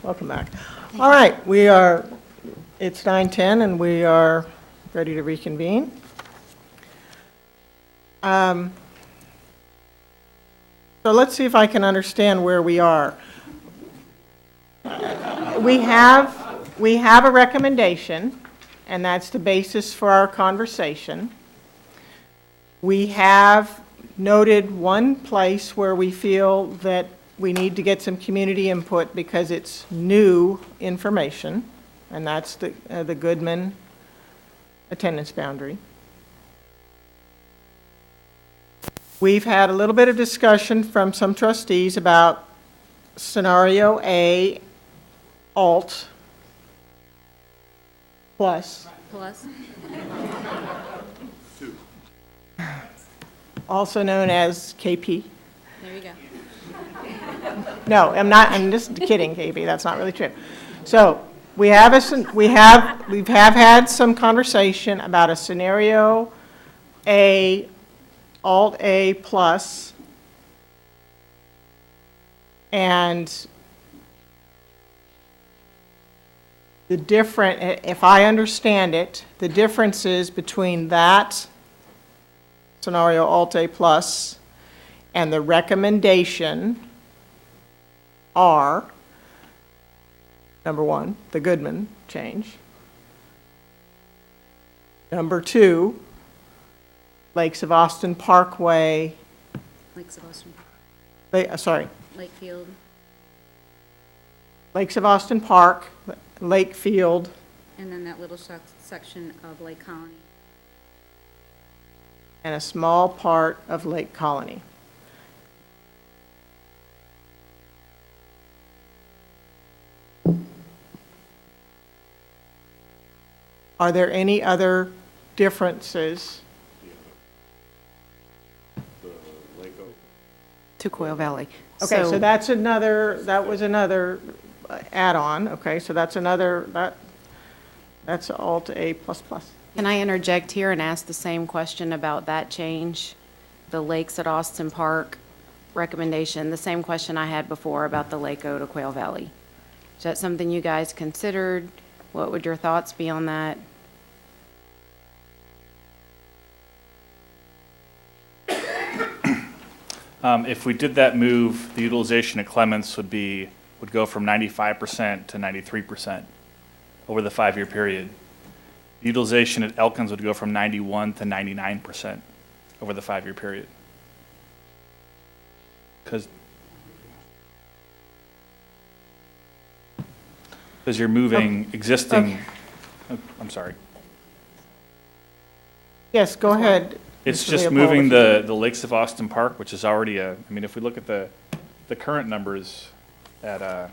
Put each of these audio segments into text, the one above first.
Welcome back. All right, it's 9:10 and we are ready to reconvene. So let's see if I can understand where we are. We have a recommendation, and that's the basis for our conversation. We have noted one place where we feel that we need to get some community input because it's new information, and that's the Goodman attendance boundary. We've had a little bit of discussion from some trustees about scenario A, alt, plus. Also known as KP. There you go. No, I'm just kidding, KB, that's not really true. So, we have had some conversation about a scenario A, alt A plus, and if I understand it, the differences between that scenario alt A plus and the recommendation are, number one, the Goodman change. Number two, Lakes of Austin Parkway. Lakes of Austin. Lakefield. Lakefield. Lakes of Austin Park, Lakefield. And then that little section of Lake Colony. And a small part of Lake Colony. Are there any other differences? To Quail Valley. Okay, so that was another add-on. Okay, so that's alt A plus plus. Can I interject here and ask the same question about that change? The Lakes at Austin Park recommendation, the same question I had before about the Lake O to Quail Valley. Is that something you guys considered? What would your thoughts be on that? If we did that move, the utilization at Clements would go from 95% to 93% over the 5-year period. The utilization at Elkins would go from 91 to 99% over the 5-year period. Because you're moving existing, I'm sorry. Yes, go ahead. It's Mr. just Leopold, moving the Lakes of Austin Park, which is already if we look at the current numbers at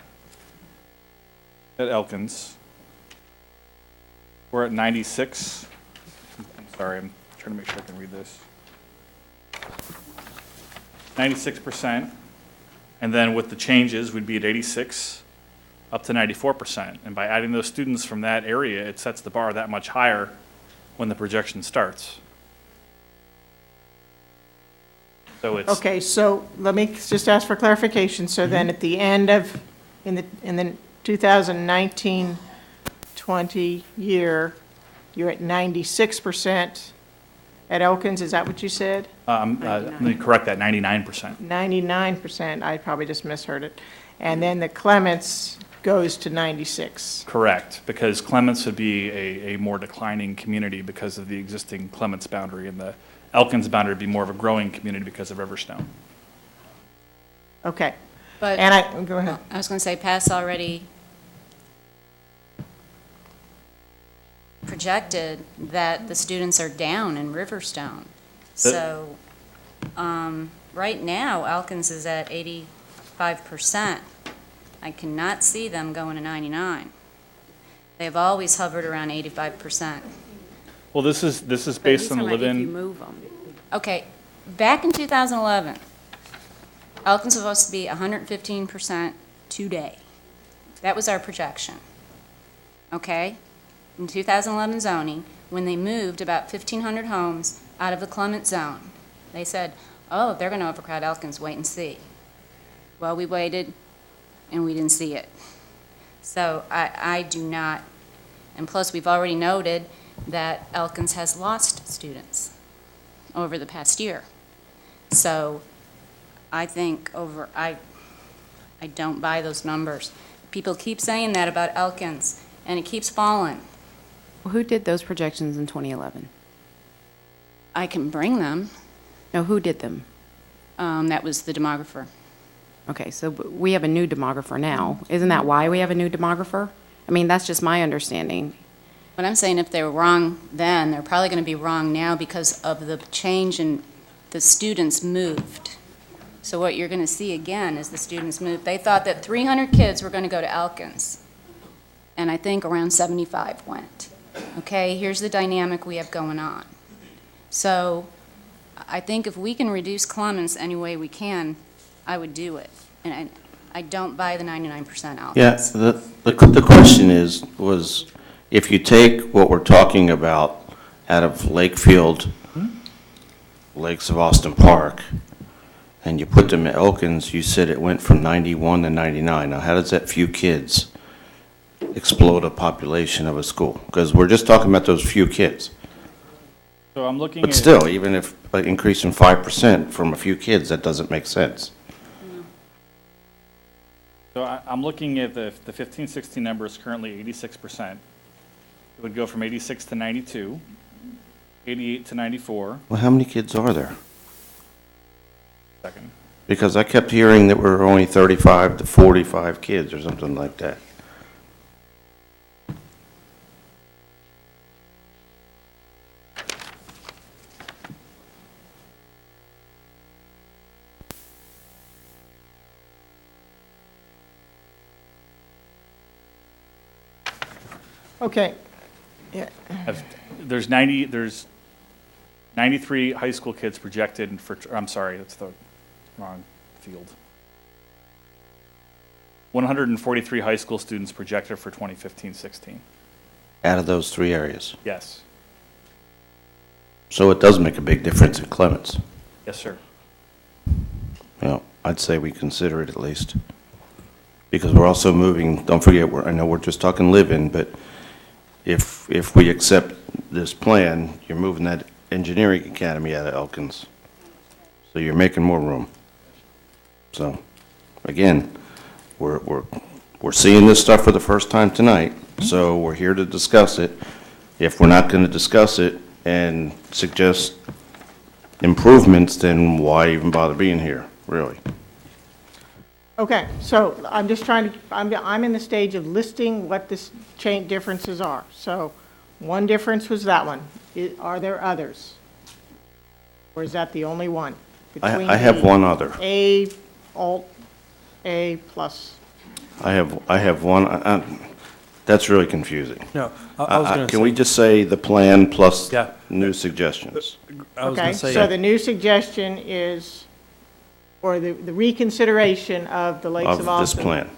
Elkins, we're at 96. I'm sorry, I'm trying to make sure I can read this. 96%, and then with the changes, we'd be at 86, up to 94%. And by adding those students from that area, it sets the bar that much higher when the projection starts. So it's Okay, so let me just ask for clarification. So then at the end of, in the 2019-20 year, you're at 96% at Elkins, is that what you said? let me correct that, 99%. 99%, I probably just misheard it. And then the Clements goes to 96. Correct, because Clements would be a more declining community because of the existing Clements boundary, and the Elkins boundary would be more of a growing community because of Riverstone. Okay. But And go ahead. I was going to say, Pat's already projected that the students are down in Riverstone. So right now, Elkins is at 85%. I cannot see them going to 99. They've always hovered around 85%. Well, this is But based he's on the talking about if you live-in. move them. Okay, back in 2011, Elkins was supposed to be 115% today. That was our projection. Okay? In 2011 zoning, when they moved about 1,500 homes out of the Clement zone. They said, oh, they're going to overcrowd Elkins, wait and see. Well, we waited, and we didn't see it. So I do not, and plus, we've already noted that Elkins has lost students over the past year. So I think I don't buy those numbers. People keep saying that about Elkins, and it keeps falling. Who did those projections in 2011? I can bring them. No, who did them? That was the demographer. Okay, so we have a new demographer now. Isn't that why we have a new demographer? I mean, that's just my understanding. But I'm saying if they were wrong then, they're probably going to be wrong now because of the change in the students moved. So what you're going to see again is the students moved. They thought that 300 kids were going to go to Elkins, and I think around 75 went. Okay, here's the dynamic we have going on. So I think if we can reduce Clemens any way we can, I would do it. And I don't buy the 99% Elkins. Yeah, the question was, if you take what we're talking about out of Lakefield, Lakes of Austin Park, and you put them at Elkins, you said it went from 91 to 99. Now, how does that few kids explode a population of a school? Because we're just talking about those few kids. So I'm looking But at. still, even if increasing 5% from a few kids, that doesn't make sense. So I'm looking at the 15-16 number is currently 86%. It would go from 86 to 92, 88 to 94. Well, how many kids are there? Second. Because I kept hearing that we're only 35 to 45 kids or something like that. Okay. Yeah. There's 93 high school kids projected for, I'm sorry, that's the wrong field. 143 high school students projected for 2015-16. Out of those three areas. Yes. So it does make a big difference in Clements. Yes, sir. Well, I'd say we consider it at least. Because we're also moving, don't forget, I know we're just talking live-in, but if we accept this plan, you're moving that engineering academy out of Elkins. So you're making more room. So, again, we're seeing this stuff for the first time tonight, so we're here to discuss it. If we're not going to discuss it and suggest improvements, then why even bother being here, really? Okay, so I'm just trying to, I'm in the stage of listing what the change differences are. So one difference was that one. Are there others? Or is that the only one? Between I have the one other. A, Alt, A plus. I have one, that's really confusing. No, I was going to Can we just say the plan plus Yeah. new suggestions? I was Okay, going to say, so the new suggestion is, or the reconsideration of the Lakes of Of Austin. this plan,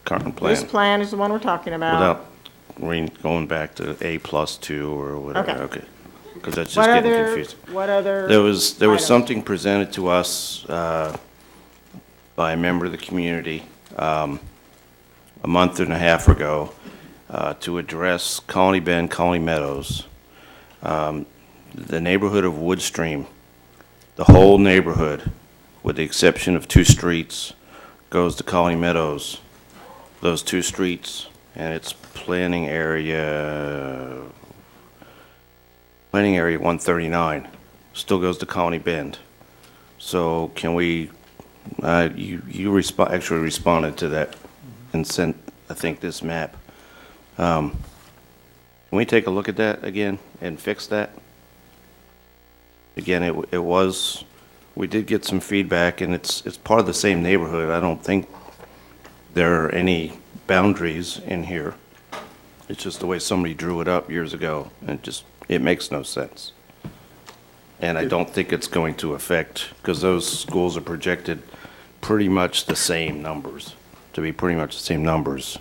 current This plan, plan is the one we're talking about. without going back to A+2 or whatever, Okay. okay. Because that's What just getting other, confusing. what other? There was items? something presented to us by a member of the community a month and a half ago to address Colony Bend, Colony Meadows, the neighborhood of Woodstream, the whole neighborhood, with the exception of two streets, goes to Colony Meadows. Those two streets, and it's planning area 139, still goes to Colony Bend. So can we, actually responded to that and sent, I think, this map. Can we take a look at that again and fix that? Again, we did get some feedback, and it's part of the same neighborhood. I don't think there are any boundaries in here. It's just the way somebody drew it up years ago, and it makes no sense. And I don't think it's going to affect, because those schools are projected pretty much the same numbers, to be pretty much the same numbers,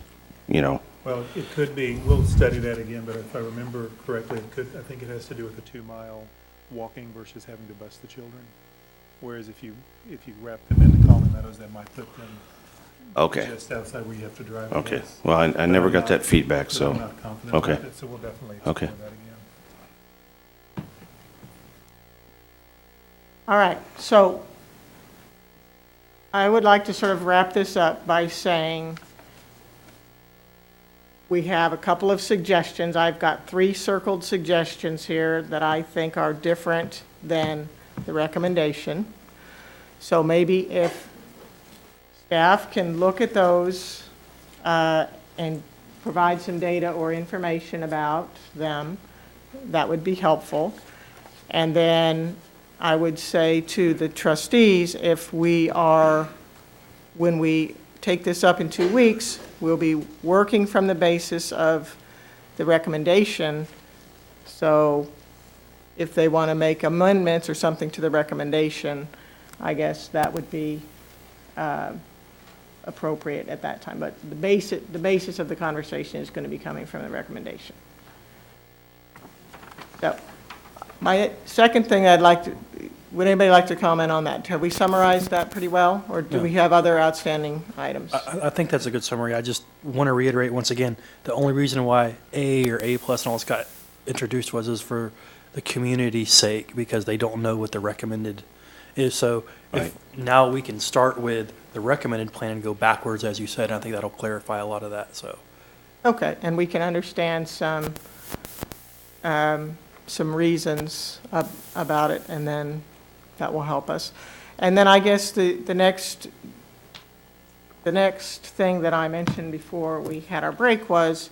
you know. Well, it could be, we'll study that again, but if I remember correctly, I think it has to do with the 2-mile walking versus having to bus the children. Whereas if you wrap them into Colony Meadows, that might put them Okay, just outside where you have to drive. okay. yes. Well, I But never I'm got not- that feedback, but so, I'm not confident okay. about it, so we'll definitely explore Okay. that again. All right, so I would like to sort of wrap this up by saying we have a couple of suggestions. I've got 3 circled suggestions here that I think are different than the recommendation. So maybe if staff can look at those and provide some data or information about them, that would be helpful. And then I would say to the trustees, when we take this up in 2 weeks, we'll be working from the basis of the recommendation. So if they want to make amendments or something to the recommendation, I guess that would be appropriate at that time. But the basis of the conversation is going to be coming from the recommendation. So my second thing would anybody like to comment on that? Have we summarized that pretty well, or do we have other outstanding items? I think that's a good summary. I just want to reiterate once again, the only reason why A or A plus and all this got introduced was for the community's sake, because they don't know what the recommended is. So if now we can start with the recommended plan and go backwards, as you said, I think that'll clarify a lot of that, so. Okay, and we can understand some reasons about it, and then that will help us. And then I guess the next thing that I mentioned before we had our break was,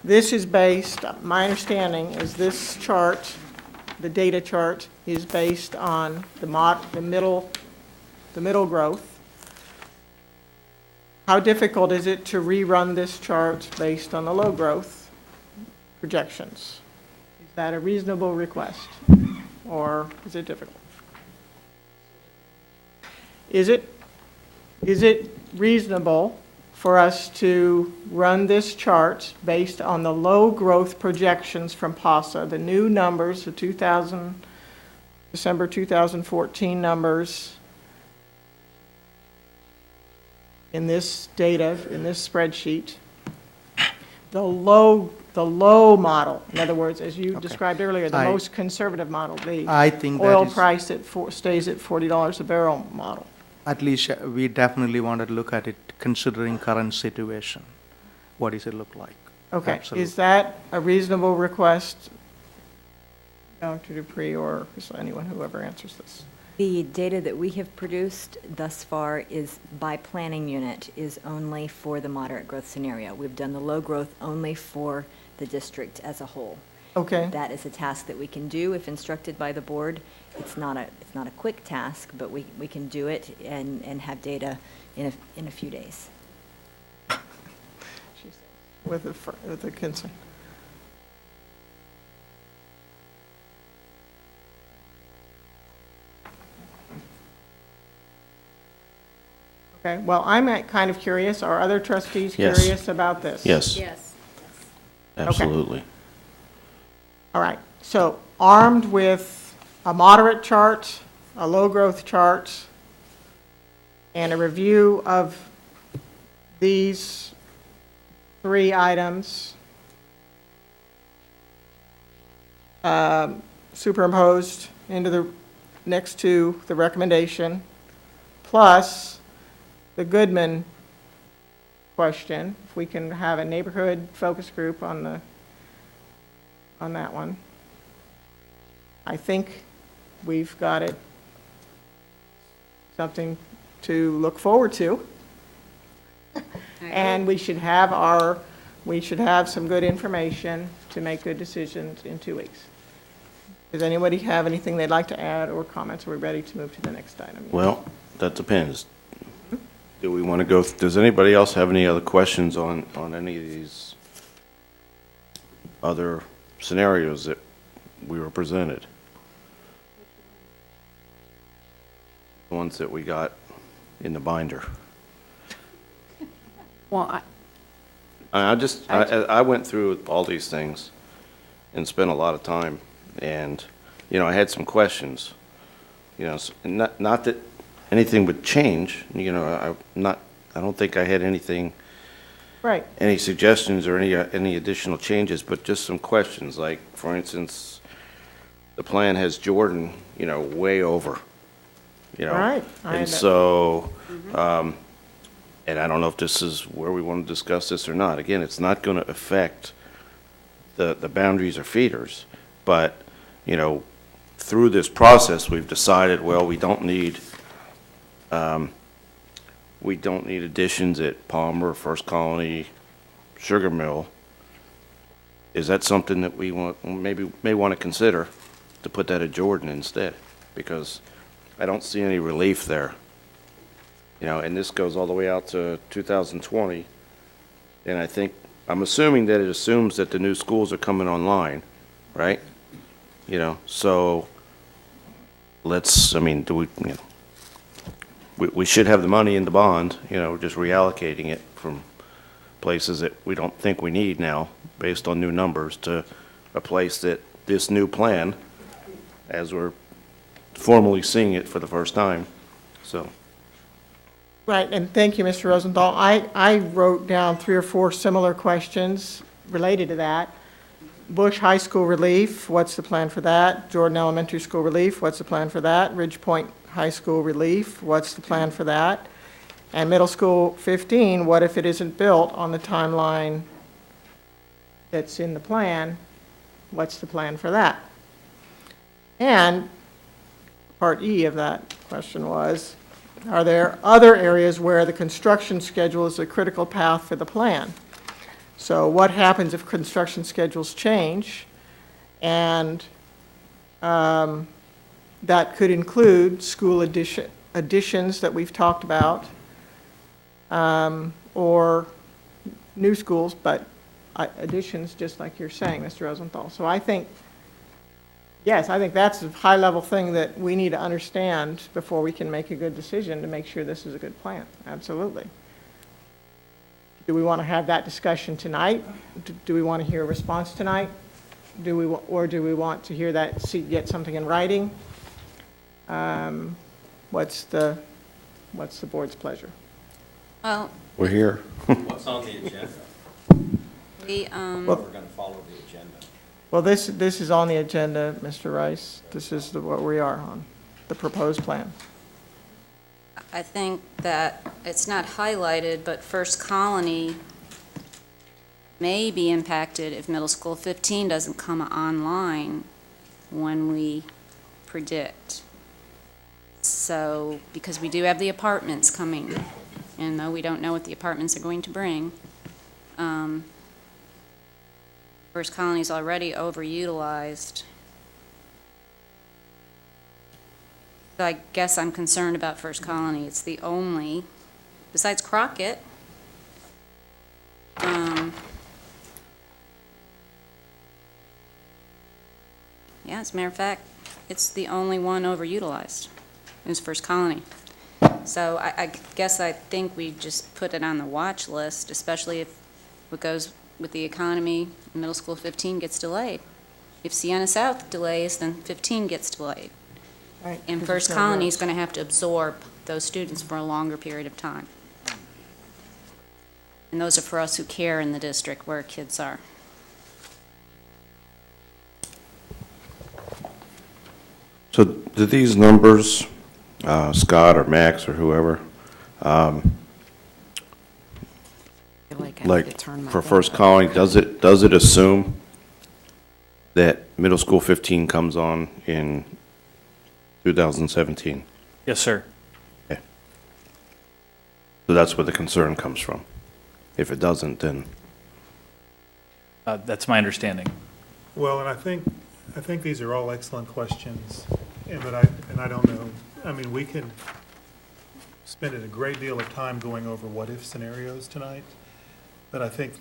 this is based, my understanding is this chart, the data chart, is based on the middle growth. How difficult is it to rerun this chart based on the low growth projections? Is that a reasonable request, or is it difficult? Is it reasonable for us to run this chart based on the low growth projections from PASA, the new numbers, the December 2014 numbers in this data, in this spreadsheet? The low model, in other words, as you described earlier, the most conservative model, the I think that oil is- price stays at $40 a barrel model. At least we definitely want to look at it considering current situation. What does it look like? Okay, Absolutely. is that a reasonable request, Dr. Dupree, or anyone, whoever answers this? The data that we have produced thus far is by planning unit is only for the moderate growth scenario. We've done the low growth only for the district as a whole. Okay, That is a task that we can do if instructed by the board. It's not a quick task, but we can do it and have data in a few days. with the consent. Okay, well, I'm kind of curious. Are other trustees Yes. curious about this? yes, Yes. absolutely. All right, so armed with a moderate chart, a low-growth chart, and a review of these 3 items superimposed into next to the recommendation, plus the Goodman question, if we can have a neighborhood focus group on that one. I think we've got it, something to look forward to. And we should have some good information to make good decisions in 2 weeks. Does anybody have anything they'd like to add or comments? Are we ready to move to the next item? Well, that depends. Do we want to go, does anybody else have any other questions on any of these other scenarios that we were presented? The ones that we got in the binder. Well, I went through all these things and spent a lot of time, and, I had some questions, not that anything would change, I don't think I had anything, Right. any suggestions or any additional changes, but just some questions, like, for instance, the plan has Jordan, way over, Right. And so, and I don't know if this is where we want to discuss this or not. Again, it's not going to affect the boundaries or feeders, but, through this process, we've decided, well, we don't need additions at Palmer, First Colony, Sugar Mill. Is that something that we may want to consider, to put that at Jordan instead? Because I don't see any relief there. And this goes all the way out to 2020. And I'm assuming that it assumes that the new schools are coming online, right? So we should have the money in the bond, just reallocating it from places that we don't think we need now, based on new numbers, to a place that this new plan, as we're formally seeing it for the first time, so. Right, and thank you, Mr. Rosenthal. I wrote down 3 or 4 similar questions related to that. Bush High School relief, what's the plan for that? Jordan Elementary School relief, what's the plan for that? Ridge Point High School relief, what's the plan for that? And Middle School 15, what if it isn't built on the timeline that's in the plan? What's the plan for that? And part E of that question was, are there other areas where the construction schedule is a critical path for the plan? So what happens if construction schedules change? And that could include school additions that we've talked about, or new schools, but additions, just like you're saying, Mr. Rosenthal. So I think, yes, I think that's a high-level thing that we need to understand before we can make a good decision to make sure this is a good plan. Absolutely. Do we want to have that discussion tonight? Do we want to hear a response tonight? Or do we want to hear that, get something in writing? What's the board's pleasure? Well, We're here. What's on the agenda? we, We're going to follow the agenda. Well, this is on the agenda, Mr. Rice. This is what we are on, the proposed plan. I think that it's not highlighted, but First Colony may be impacted if Middle School 15 doesn't come online when we predict. So, because we do have the apartments coming, and though we don't know what the apartments are going to bring, First Colony's already overutilized. So I guess I'm concerned about First Colony. It's the only, besides Crockett, yeah, as a matter of fact, it's the only one overutilized, is First Colony. So I guess I think we just put it on the watch list, especially if what goes with the economy, Middle School 15 gets delayed. If Sienna South delays, then 15 gets delayed. Right, And 'cause First it's no Colony is roads. going to have to absorb those students for a longer period of time. And those are for us who care in the district where kids are. So do these numbers, Scott or Max or whoever, feel like I need to like turn my for thing First up. Colony, does it assume that Middle School 15 comes on in 2017? Yes, sir. So that's where the concern comes from. If it doesn't, then, That's my understanding. Well, and I think these are all excellent questions, but I don't know. I mean, we can spend a great deal of time going over what-if scenarios tonight, but I think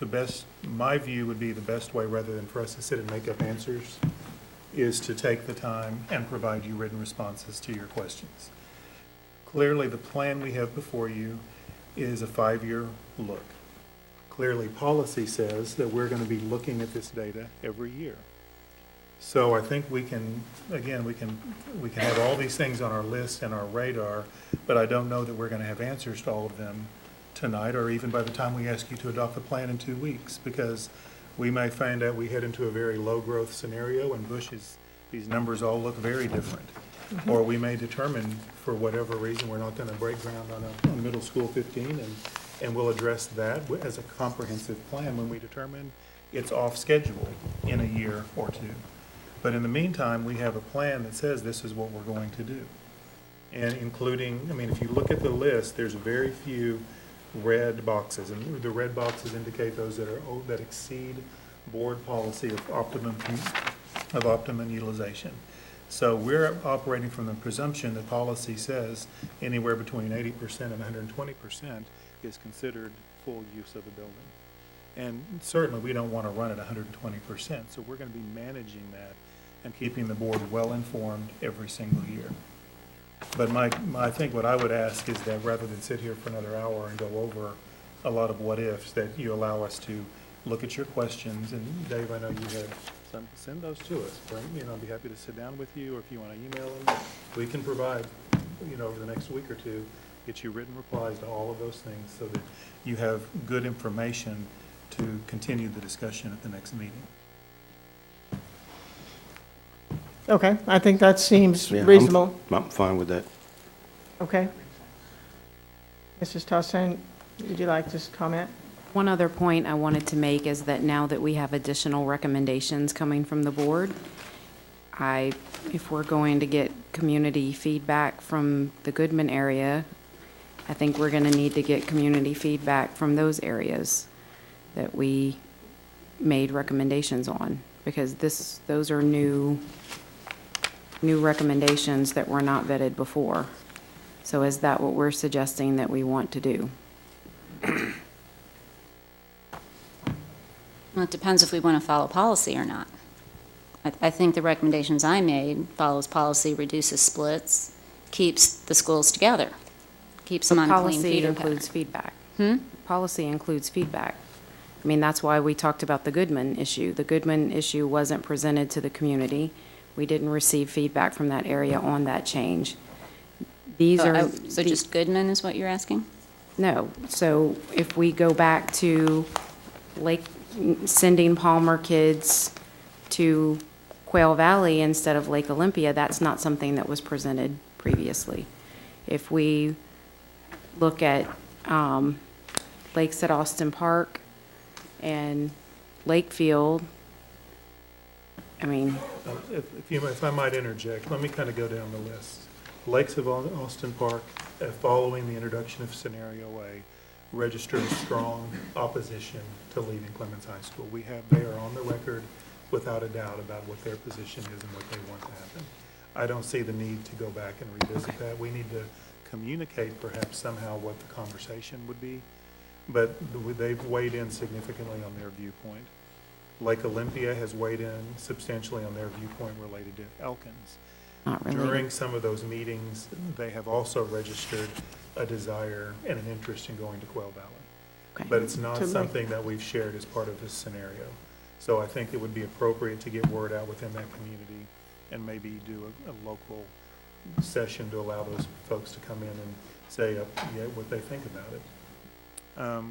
my view would be the best way, rather than for us to sit and make up answers, is to take the time and provide you written responses to your questions. Clearly, the plan we have before you is a 5-year look. clearly policy says that we're going to be looking at this data every year. So I think we can, again, we can have all these things on our list and our radar, but I don't know that we're going to have answers to all of them tonight, or even by the time we ask you to adopt the plan in 2 weeks, because we may find out we head into a very low-growth scenario, and these numbers all look very different. Or we may determine, for whatever reason, we're not going to break ground on middle school 15, and we'll address that as a comprehensive plan when we determine it's off schedule in a year or two. But in the meantime, we have a plan that says this is what we're going to do. And including, I mean, if you look at the list, there's very few red boxes. And the red boxes indicate those that exceed board policy of optimum utilization. So we're operating from the presumption that policy says anywhere between 80% and 120% is considered full use of the building. And certainly, we don't want to run at 120%, so we're going to be managing that and keeping the board well-informed every single year. But I think what I would ask is that rather than sit here for another hour and go over a lot of what-ifs, that you allow us to look at your questions. And Dave, I know you have some, send those to us. I'll be happy to sit down with you, or if you want to email them, we can provide, over the next week or two, get you written replies to all of those things so that you have good information to continue the discussion at the next meeting. Okay, I think that seems Yeah, reasonable. I'm fine with that. Okay. Mrs. Tossan, would you like to comment? One other point I wanted to make is that now that we have additional recommendations coming from the board, if we're going to get community feedback from the Goodman area, I think we're going to need to get community feedback from those areas that we made recommendations on, because those are new recommendations that were not vetted before. So is that what we're suggesting that we want to do? Well, it depends if we want to follow policy or not. I think the recommendations I made follows policy, reduces splits, keeps the schools together, keeps them on a clean Policy feeder includes pattern. feedback. Hmm? Policy includes feedback. I mean, that's why we talked about the Goodman issue. The Goodman issue wasn't presented to the community. We didn't receive feedback from that area on that change. These are. So just Goodman is what you're asking? No. So if we go back to sending Palmer kids to Quail Valley instead of Lake Olympia, that's not something that was presented previously. If we look at lakes at Austin Park and Lakefield, I mean, If I might interject, let me kind of go down the list. Lakes of Austin Park, following the introduction of Scenario A, registered strong opposition to leaving Clemens High School. They are on the record without a doubt about what their position is and what they want to happen. I don't see the need to go back and revisit that. We need to communicate perhaps somehow what the conversation would be, but they've weighed in significantly on their viewpoint. Lake Olympia has weighed in substantially on their viewpoint related to Elkins. not really. During some of those meetings, they have also registered a desire and an interest in going to Quail Valley. Okay. But it's not To Lake- something that we've shared as part of this scenario. So I think it would be appropriate to get word out within that community and maybe do a local session to allow those folks to come in and say what they think about it.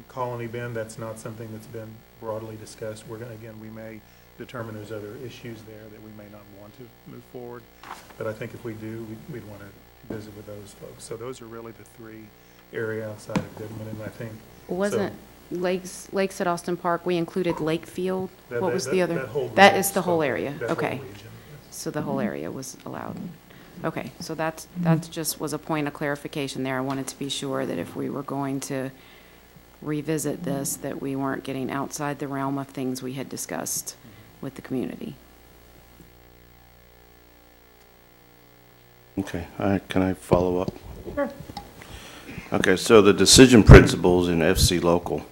Colony Bend, that's not something that's been broadly discussed. We may determine there's other issues there that we may not want to move forward. But I think if we do, we'd want to visit with those folks. So those are really the three areas outside of Goodman, and I think. Wasn't Lakes at Austin Park, we included Lakefield? That- What was that- the other? that whole That region, is the whole so area, that whole okay. region, yes. So the whole area was allowed. Okay, so that just was a point of clarification there. I wanted to be sure that if we were going to revisit this, that we weren't getting outside the realm of things we had discussed with the community. Okay, all right, can I follow up? Sure. Okay, so the decision principles in FC Local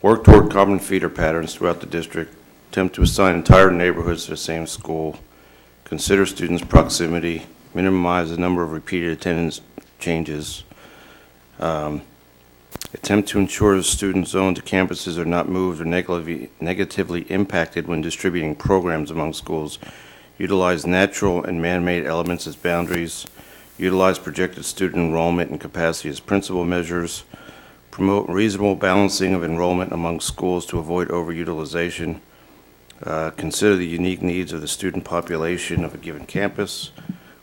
work toward common feeder patterns throughout the district, attempt to assign entire neighborhoods to the same school, consider students' proximity, minimize the number of repeated attendance changes, Attempt to ensure the student zone to campuses are not moved or negatively impacted when distributing programs among schools. Utilize natural and man-made elements as boundaries. Utilize projected student enrollment and capacity as principal measures. Promote reasonable balancing of enrollment among schools to avoid overutilization. Consider the unique needs of the student population of a given campus,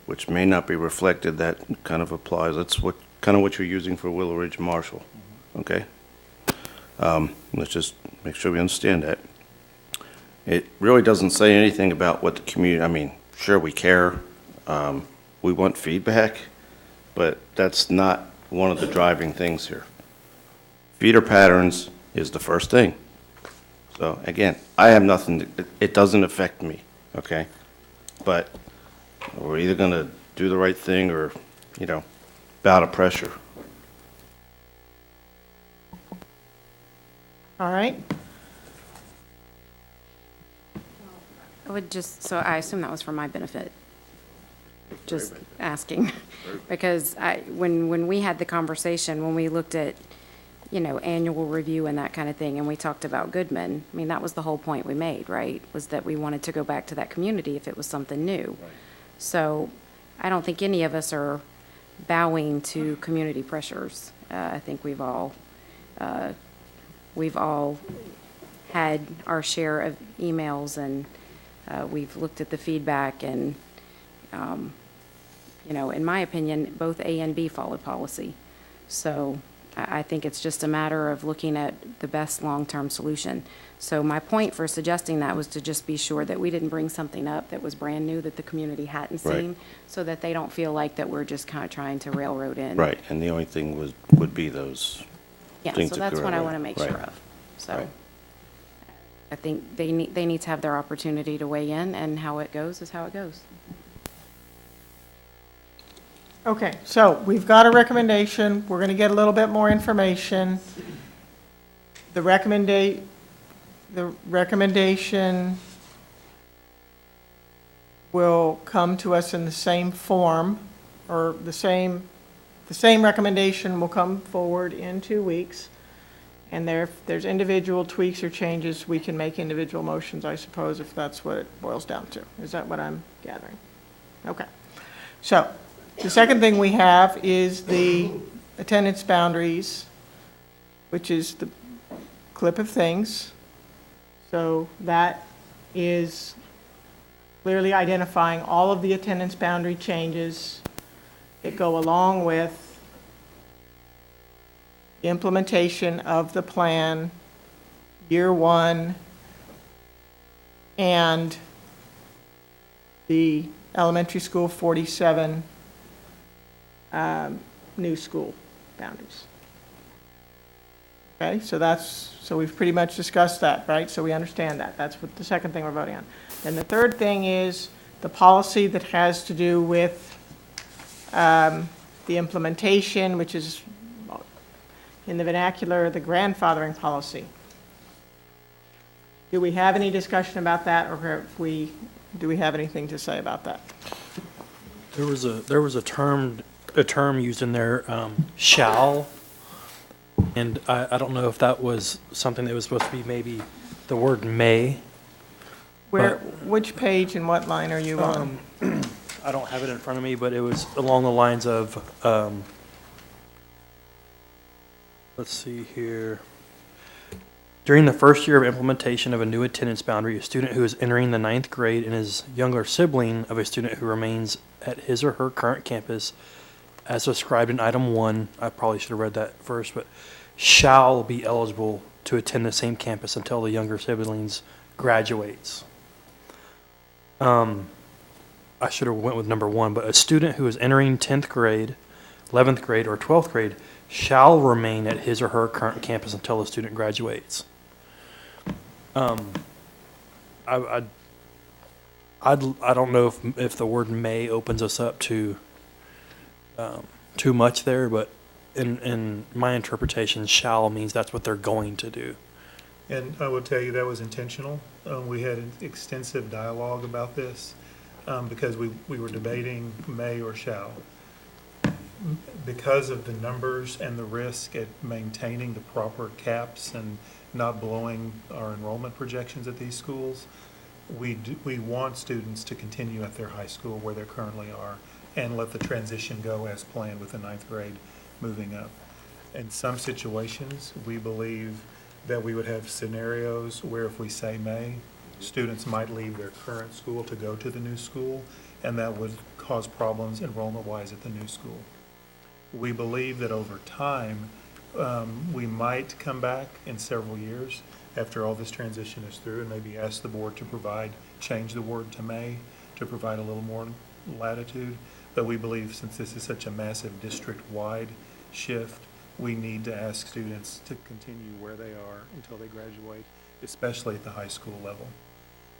which may not be reflected. That kind of applies. That's what you're using for Willow Ridge and Marshall. Okay? Let's just make sure we understand that. It really doesn't say anything about what the community, I mean, sure, we care. We want feedback, but that's not one of the driving things here. Feeder patterns is the first thing. So again, I have nothing, it doesn't affect me, okay? But we're either going to do the right thing or, bow to pressure. All right? I would just, so I assume that was for my benefit. Just asking, because when we had the conversation, when we looked at, annual review and that kind of thing, and we talked about Goodman, I mean, that was the whole point we made, right? Was that we wanted to go back to that community if it was something new. So I don't think any of us are bowing to community pressures. I think we've all had our share of emails, and we've looked at the feedback, and, in my opinion, both A and B followed policy. So I think it's just a matter of looking at the best long-term solution. So my point for suggesting that was to just be sure that we didn't bring something up that was brand new that the community hadn't Right. seen, so that they don't feel like that we're just kind of trying to railroad in. Right, and the only thing would be those Yeah, things so to that's what I correlate. want to make Right. sure of. So Right. I think they need to have their opportunity to weigh in, and how it goes is how it goes. Okay, so we've got a recommendation. We're going to get a little bit more information. The recommendation will come to us in the same form, or the same recommendation will come forward in 2 weeks. And if there's individual tweaks or changes, we can make individual motions, I suppose, if that's what it boils down to. Is that what I'm gathering? Okay. So the second thing we have is the attendance boundaries, which is the clip of things. So that is clearly identifying all of the attendance boundary changes that go along with the implementation of the plan, year one, and the elementary school 47 new school boundaries. Okay, so we've pretty much discussed that, right? So we understand that. That's what the second thing we're voting on. Then the third thing is the policy that has to do with the implementation, which is in the vernacular, the grandfathering policy. Do we have any discussion about that, or do we have anything to say about that? There was a term used in there, shall, and I don't know if that was something that was supposed to be maybe the word may. Which page and what line are you on? I don't have it in front of me, but it was along the lines of, let's see here. During the first year of implementation of a new attendance boundary, a student who is entering the 9th grade and is younger sibling of a student who remains at his or her current campus, as described in item 1, I probably should have read that first, but shall be eligible to attend the same campus until the younger siblings graduates. I should have went with number 1, but a student who is entering 10th grade, 11th grade, or 12th grade shall remain at his or her current campus until the student graduates. I don't know if the word may opens us up to too much there, but in my interpretation, shall means that's what they're going to do. And I will tell you that was intentional. We had an extensive dialogue about this because we were debating may or shall. because of the numbers and the risk at maintaining the proper caps and not blowing our enrollment projections at these schools, we want students to continue at their high school where they currently are and let the transition go as planned with the ninth grade moving up. In some situations, we believe that we would have scenarios where if we say May, students might leave their current school to go to the new school, and that would cause problems enrollment-wise at the new school. We believe that over time, we might come back in several years after all this transition is through and maybe ask the board to change the word to May to provide a little more latitude. But we believe since this is such a massive district-wide shift, we need to ask students to continue where they are until they graduate, especially at the high school level.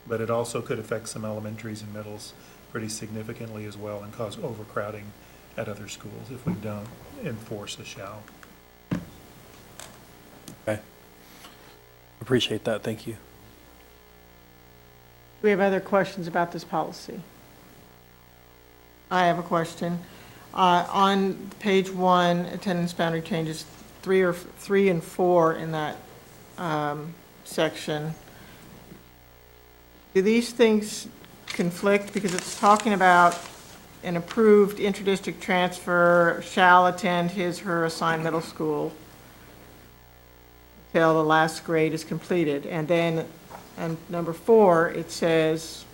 But it also could affect some elementaries and middles pretty significantly as well and cause overcrowding at other schools if we don't enforce a shall. Okay. Appreciate that, thank you. Do we have other questions about this policy? I have a question. On page 1, attendance boundary changes 3 and 4 in that section. Do these things conflict? Because it's talking about an approved interdistrict transfer shall attend his, her assigned middle school till the last grade is completed. And then on number 4, it says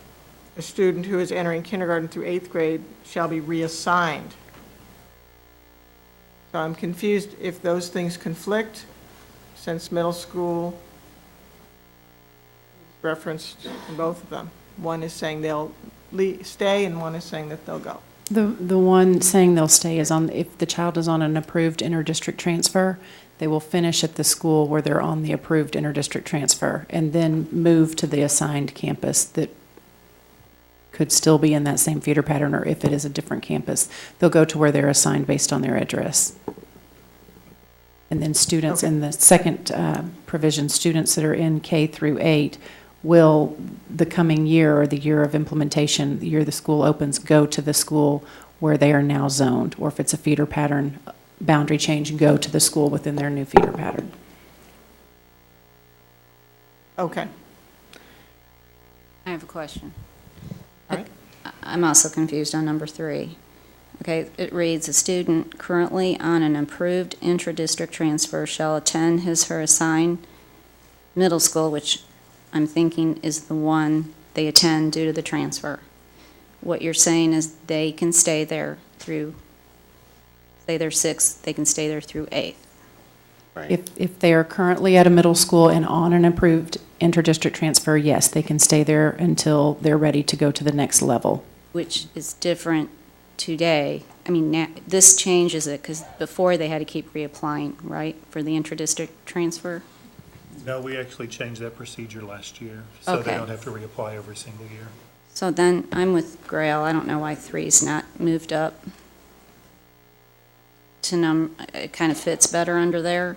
a student who is entering kindergarten through 8th grade shall be reassigned. So I'm confused if those things conflict, since middle school is referenced in both of them. One is saying they'll stay, and one is saying that they'll go. The one saying they'll stay is on, if the child is on an approved interdistrict transfer, they will finish at the school where they're on the approved interdistrict transfer and then move to the assigned campus that could still be in that same feeder pattern, or if it is a different campus, they'll go to where they're assigned based on their address. And then students in the second provision, students that are in K through 8 will, the coming year or the year of implementation, the year the school opens, go to the school where they are now zoned, or if it's a feeder pattern boundary change, go to the school within their new feeder pattern. Okay. I have a question. All right. I'm also confused on number 3. Okay, it reads, a student currently on an approved intra-district transfer shall attend his, her assigned middle school, which I'm thinking is the one they attend due to the transfer. What you're saying is they can stay there through, say they're 6th, they can stay there through 8th. If they are currently at a middle school and on an approved interdistrict transfer, yes, they can stay there until they're ready to go to the next level. Which is different today. I mean, now, this changes it, because before they had to keep reapplying, right, for the intra-district transfer? No, we actually changed that procedure last year, so they Okay. don't have to reapply every single year. So then, I'm with Grail, I don't know why 3's not moved up to it kind of fits better under there.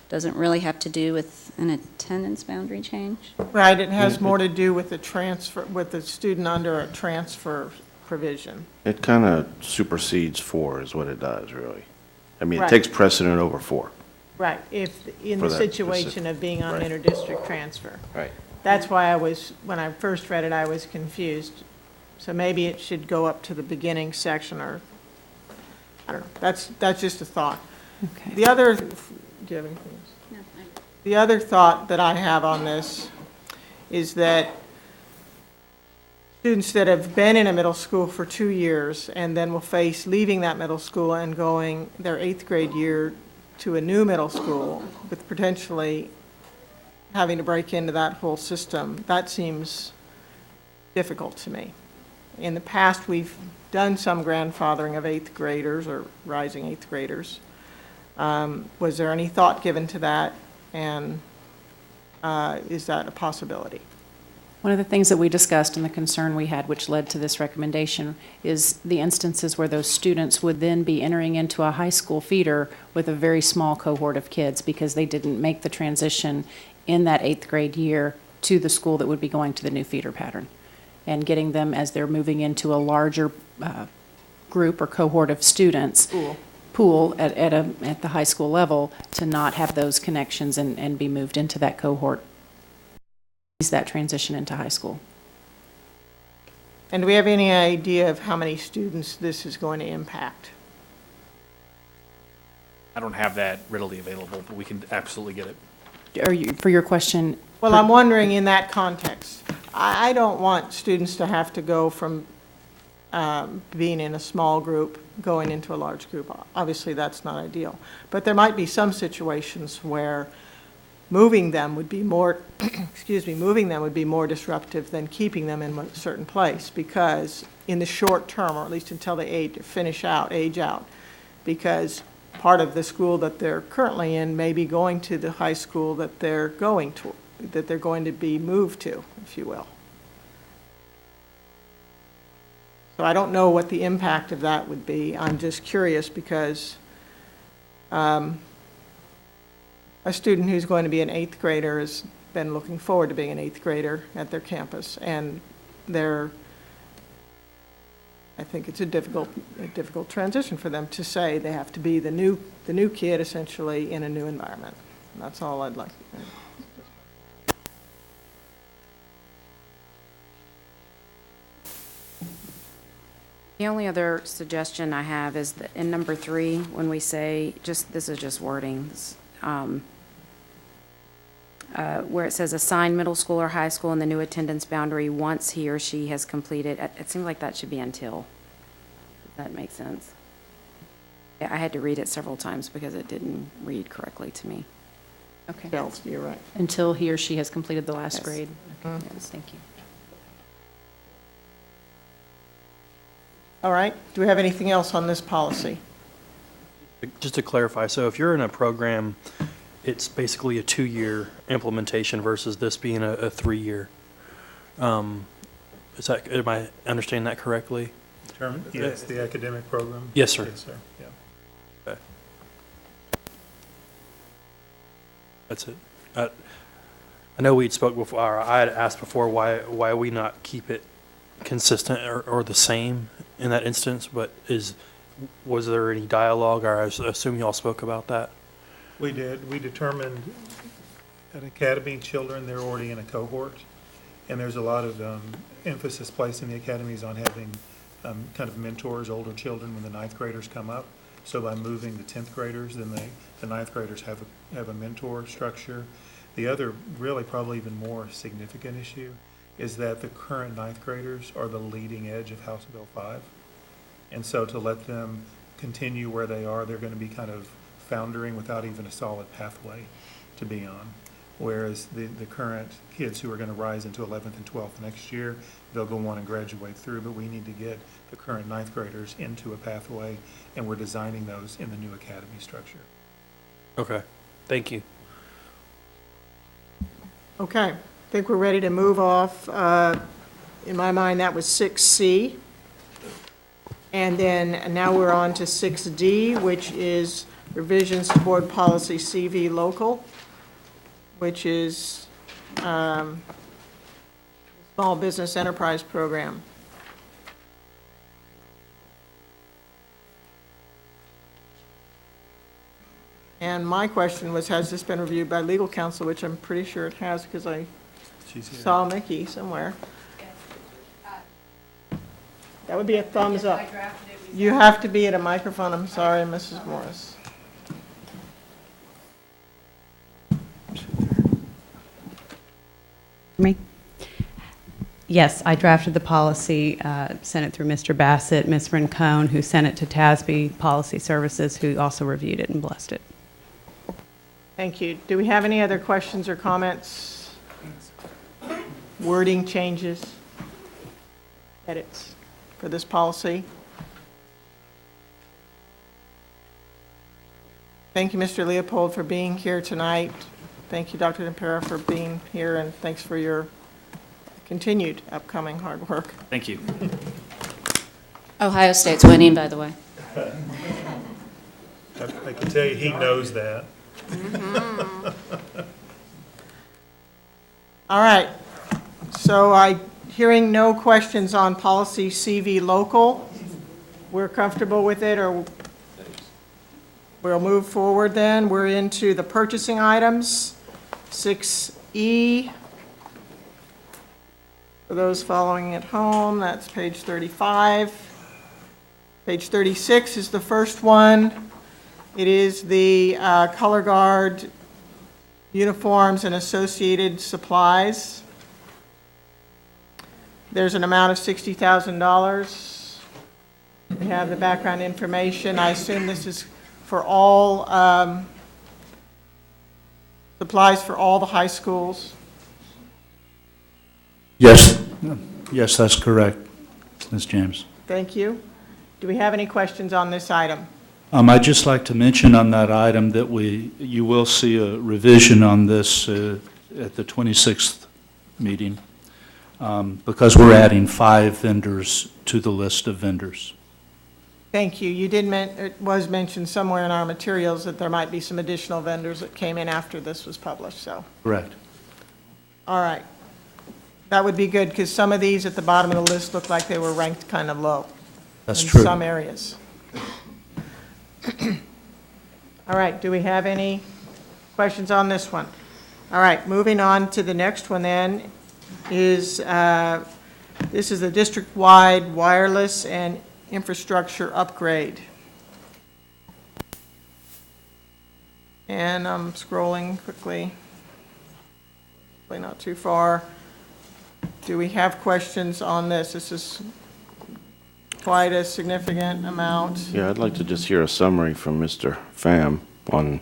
Doesn't really have to do with an attendance boundary change. Right, it has more to do with the transfer, with the student under a transfer provision. It kind of supersedes 4 is what it does, really. I mean, it Right. takes precedent over 4. Right, if, in For the that situation specific- of being on right. interdistrict transfer. Right. That's why when I first read it, I was confused. So maybe it should go up to the beginning section, or, I don't know, that's just a thought. Okay. The other, do you have anything else? The other thought that I have on this is that students that have been in a middle school for 2 years and then will face leaving that middle school and going their 8th grade year to a new middle school with potentially having to break into that whole system, that seems difficult to me. In the past, we've done some grandfathering of 8th graders or rising 8th graders. Was there any thought given to that, and is that a possibility? One of the things that we discussed and the concern we had, which led to this recommendation, is the instances where those students would then be entering into a high school feeder with a very small cohort of kids because they didn't make the transition in that 8th grade year to the school that would be going to the new feeder pattern. And getting them as they're moving into a larger group or cohort of students. Pool at the high school level to not have those connections and be moved into that cohort. Is that transition into high school? And do we have any idea of how many students this is going to impact? I don't have that readily available, but we can absolutely get it. Are you, for your question? Well, I'm wondering in that context, I don't want students to have to go from being in a small group, going into a large group. Obviously, that's not ideal. But there might be some situations where moving them would be more, moving them would be more disruptive than keeping them in a certain place, because in the short term, or at least until they age out, because part of the school that they're currently in may be going to the high school that they're going to be moved to, if you will. So I don't know what the impact of that would be. I'm just curious because a student who's going to be an 8th grader has been looking forward to being an 8th grader at their campus, and I think it's a difficult transition for them to say they have to be the new kid essentially in a new environment. And that's all I'd like. The only other suggestion I have is that in number 3, when we say, this is just wording, where it says assign middle school or high school in the new attendance boundary once he or she has completed, it seems like that should be until. Does that make sense? Yeah, I had to read it several times because it didn't read correctly to me. Okay. Bells, you're right. Until he or she has completed the last Yes. grade. Okay, yes, thank you. All right. Do we have anything else on this policy? Just to clarify, so if you're in a program, it's basically a 2-year implementation versus this being a 3-year. Am I understanding that correctly? Yes, the academic program? Yes, sir. Yes, sir, yeah. Okay. That's it. I know we'd spoke before, or I had asked before why we not keep it consistent or the same in that instance, but was there any dialogue, or I assume you all spoke about that? We did. We determined at academy children, they're already in a cohort, and there's a lot of emphasis placed in the academies on having kind of mentors, older children, when the 9th graders come up. So by moving the 10th graders, then the 9th graders have a mentor structure. The other, really probably even more significant issue is that the current 9th graders are the leading edge of House Bill 5. And so to let them continue where they are, they're going to be kind of foundering without even a solid pathway to be on. Whereas the current kids who are going to rise into 11th and 12th next year, they'll go on and graduate through, but we need to get the current 9th graders into a pathway, and we're designing those in the new academy structure. Okay, thank you. Okay. I think we're ready to move off. In my mind, that was 6C. And then now we're on to 6D, which is revisions to board policy CV local, which is small business enterprise program. And my question was, has this been reviewed by legal counsel, which I'm pretty sure it has because I saw Mickey somewhere. That would be a thumbs up. You have to be at a microphone. I'm sorry, Mrs. Morris. Me? Yes, I drafted the policy, sent it through Mr. Bassett, Ms. Rincone, who sent it to TASB Policy Services, who also reviewed it and blessed it. Thank you. Do we have any other questions or comments? Wording changes? Edits for this policy? Thank you, Mr. Leopold, for being here tonight. Thank you, Dr. Dempera, for being here, and thanks for your continued upcoming hard work. Thank you. Ohio State's winning, by the way. I can tell you, he knows that. All right. So hearing no questions on policy CV local, we're comfortable with it, or we'll move forward then. We're into the purchasing items, 6E. For those following at home, that's page 35. Page 36 is the first one. It is the color guard uniforms and associated supplies. There's an amount of $60,000. We have the background information. I assume this is for all, supplies for all the high schools. Yes, yes, that's correct, Ms. James. Thank you. Do we have any questions on this item? I'd just like to mention on that item that you will see a revision on this at the 26th meeting, because we're adding 5 vendors to the list of vendors. Thank you. You did, it was mentioned somewhere in our materials that there might be some additional vendors that came in after this was published, so. Correct. All right. That would be good, because some of these at the bottom of the list look like they were ranked kind of low. That's in true. some areas. All right, do we have any questions on this one? All right, moving on to the next one then is, this is the district-wide wireless and infrastructure upgrade. And I'm scrolling quickly, hopefully not too far. Do we have questions on this? This is quite a significant amount. Yeah, I'd like to just hear a summary from Mr. Pham on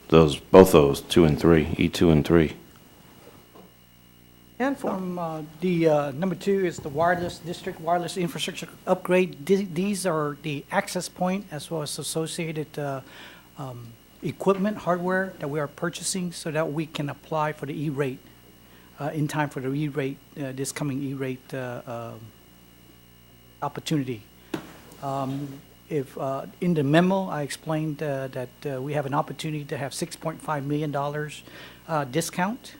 those, both those, 2 and 3, E2 and 3. And 4. The number 2 is the wireless district wireless infrastructure upgrade. These are the access point as well as associated equipment, hardware that we are purchasing so that we can apply for the E-rate in time for the E-rate, this coming E-rate opportunity. If in the memo, I explained that we have an opportunity to have $6.5 million discount.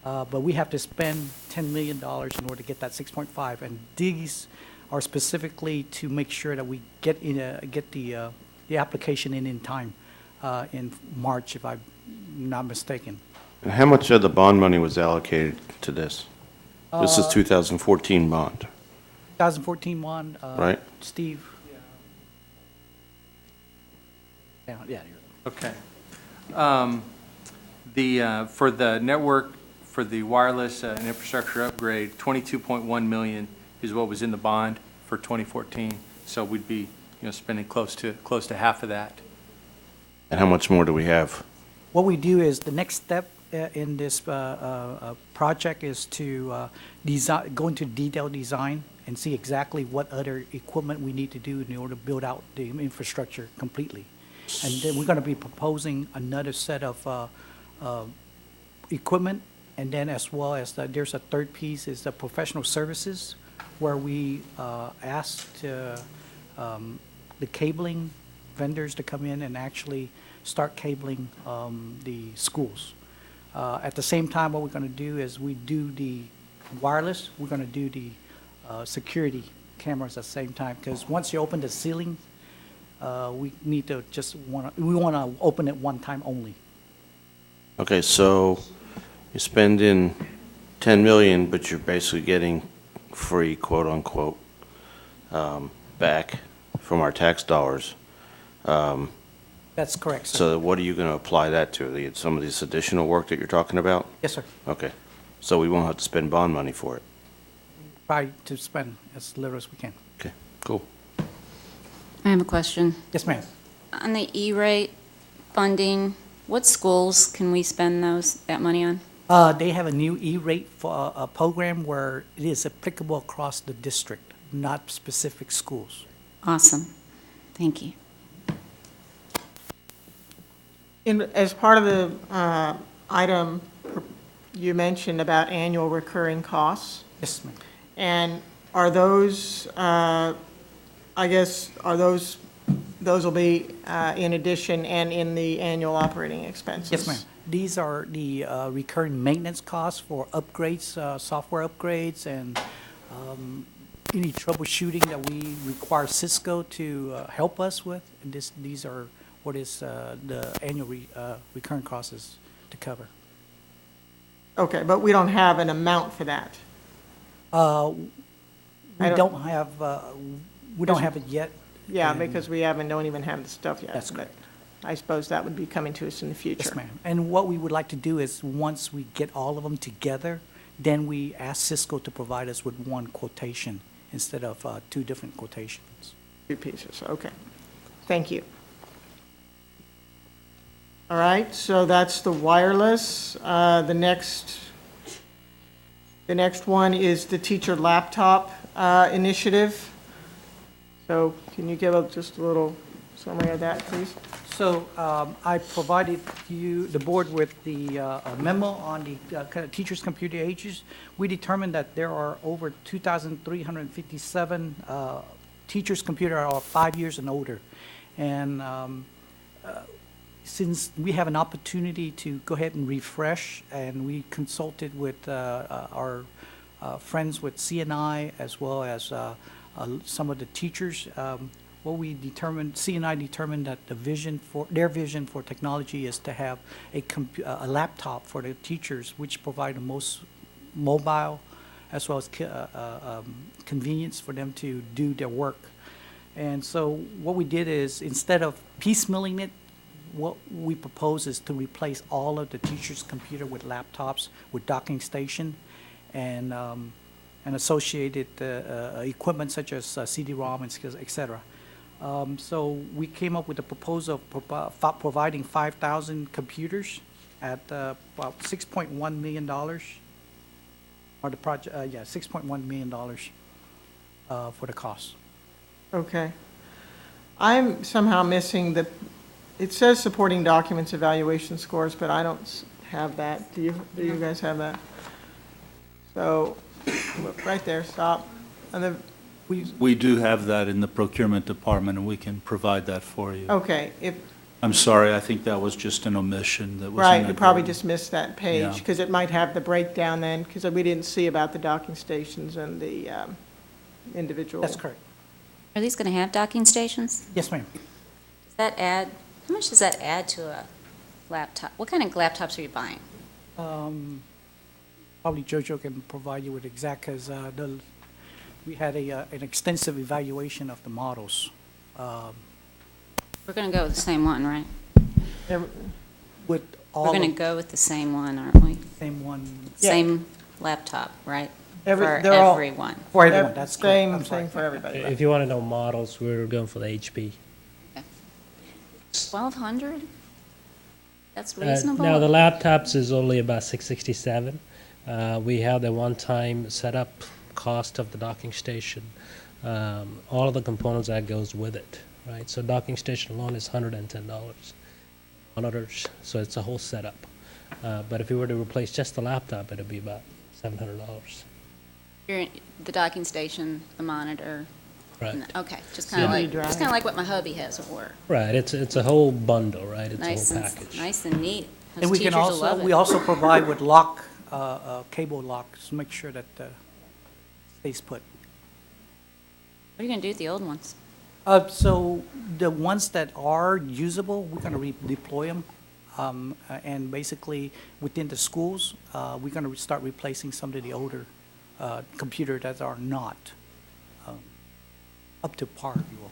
But we have to spend $10 million in order to get that 6.5, and these are specifically to make sure that we get the application in time in March, if I'm not mistaken. And how much of the bond money was allocated to this? This is 2014 bond, 2014 one, right? Steve. Yeah. Okay. For the network, for the wireless and infrastructure upgrade, 22.1 million is what was in the bond for 2014. So we'd be, spending close to half of that. And how much more do we have? What we do is the next step in this project is to go into detailed design and see exactly what other equipment we need to do in order to build out the infrastructure completely. And then we're going to be proposing another set of equipment, and then as well as there's a third piece is the professional services, where we asked the cabling vendors to come in and actually start cabling the schools. At the same time, what we're going to do is we do the wireless, we're going to do the security cameras at the same time, because once you open the ceiling, we need to we want to open it one time only. Okay, so you spend in 10 million, but you're basically getting free, quote unquote, back from our tax dollars. That's correct, sir. So what are you going to apply that to? Some of this additional work that you're talking about? Yes, sir. Okay, so we won't have to spend bond money for it? Try to spend as little as we can. Okay, cool. I have a question. Yes, ma'am. On the E-rate funding, what schools can we spend that money on? They have a new E-rate program where it is applicable across the district, not specific schools. Awesome. Thank you. As part of the item, you mentioned about annual recurring costs. Yes, ma'am. And are those, I guess, those will be in addition and in the annual operating expenses? Yes, ma'am. These are the recurring maintenance costs for upgrades, software upgrades, and any troubleshooting that we require Cisco to help us with. And these are what is the annual recurring costs is to cover. Okay, but we don't have an amount for that. We don't have it yet. Yeah, and- because we don't even have the stuff yet. That's but correct. I suppose that would be coming to us in the future. Yes, ma'am. And what we would like to do is, once we get all of them together, then we ask Cisco to provide us with one quotation instead of two different quotations. Two pieces, okay. Thank you. All right, so that's the wireless. The next one is the teacher laptop initiative. So can you give just a little summary of that, please? So I provided the board with the memo on the kind of teachers' computer ages. We determined that there are over 2,357 teachers' computer are 5 years and older. And since we have an opportunity to go ahead and refresh, and we consulted with our friends with CNI as well as some of the teachers, what we determined, CNI determined that their vision for technology is to have a laptop for the teachers, which provide the most mobile as well as convenience for them to do their work. And so what we did is, instead of piecemealing it, what we propose is to replace all of the teachers' computer with laptops with docking station and associated equipment such as CD-ROM and et cetera. So we came up with a proposal of providing 5,000 computers at about $6.1 million, or the project, $6.1 million for the cost. Okay. I'm somehow missing it says supporting documents, evaluation scores, but I don't have that. Do you guys have that? So, look, right there, stop. And We do have that in the procurement department, and we can provide that for you. okay, I'm sorry, I think that was just an omission that was right, in you probably that. just missed that page, Yeah. because it might have the breakdown then, because we didn't see about the docking stations and the individual. That's correct. Are these going to have docking stations? Yes, ma'am. Does that add, how much does that add to a laptop? What kind of laptops are you buying? Probably JoJo can provide you with exact, because we had an extensive evaluation of the models. We're going to go with the same one, right? With all We're going of to go with the same one, aren't we? same one. Same laptop, right? For they're all- everyone. For everyone, that's correct. Same I'm sorry. thing for everybody. right? If you want to know models, we're going for the HP. 1,200? That's reasonable? Now, the laptops is only about $667. We have the one-time setup cost of the docking station, all of the components that goes with it, right? So docking station alone is $110. Monitors, so it's a whole setup. But if you were to replace just the laptop, it'd be about $700. The docking station, the monitor. Right. Okay, just kind of CD like, drive. just kind of like what my hubby has at work. Right, it's a whole bundle, right? It's Nice a whole and, package. nice and neat. Those And we can teachers will love also, it. we also provide with lock, cable locks, to make sure that stays put. What are you going to do with the old ones? So the ones that are usable, we're going to redeploy them. And basically, within the schools, we're going to start replacing some of the older computers that are not up to par, if you will.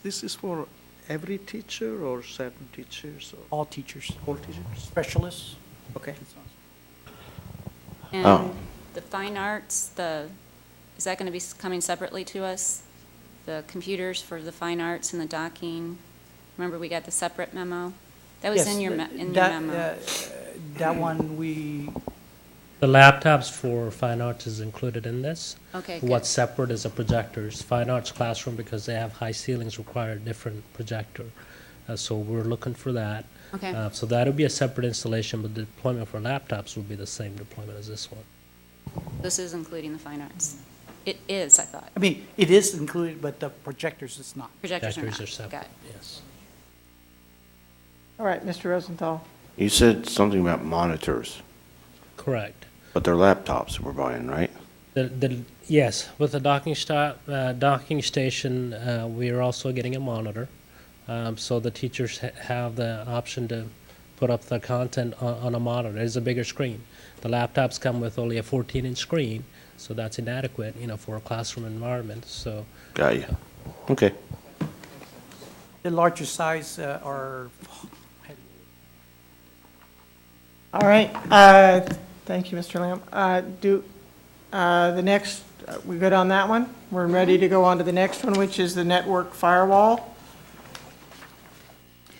This is for every teacher or certain teachers? Or All teachers, all teachers? specialists. Okay. And Oh. the fine arts, is that going to be coming separately to us? The computers for the fine arts and the docking? Remember, we got the separate memo? That was Yes, in your that, memo. That one, we, The laptops for fine arts is included in this. Okay, good. What's separate is the projectors. Fine arts classroom, because they have high ceilings, require a different projector. So we're looking for that. Okay. So that'll be a separate installation, but the deployment for laptops will be the same deployment as this one. This is including the fine arts. It is, I thought. I mean, it is included, but the projectors is not. Projectors are not. Projectors are Got separate, it. yes. All right, Mr. Rosenthal. You said something about monitors, Correct. but they're laptops we're buying, right? Yes, with the docking station, we are also getting a monitor. So the teachers have the option to put up the content on a monitor. It's a bigger screen. The laptops come with only a 14-inch screen, so that's inadequate, for a classroom environment. So Got you. Okay. The larger size are All right, thank you, Mr. Lamb. The next, we good on that one? We're ready to go on to the next one, which is the network firewall.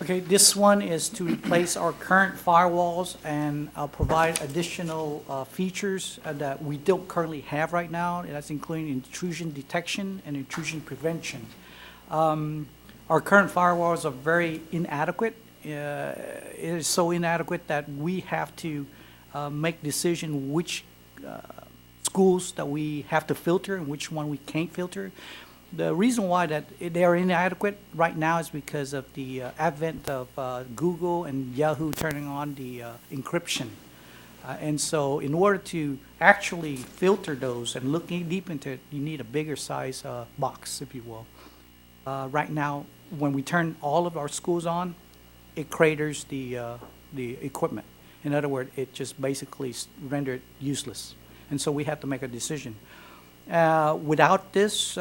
Okay, this one is to replace our current firewalls and provide additional features that we don't currently have right now. That's including intrusion detection and intrusion prevention. Our current firewalls are very inadequate. It is so inadequate that we have to make decision which schools that we have to filter and which one we can't filter. The reason why that they are inadequate right now is because of the advent of Google and Yahoo turning on the encryption. And so in order to actually filter those and look deep into it, you need a bigger size box, if you will. Right now, when we turn all of our schools on, it craters the equipment. In other words, it just basically rendered useless. And so we have to make a decision. Without this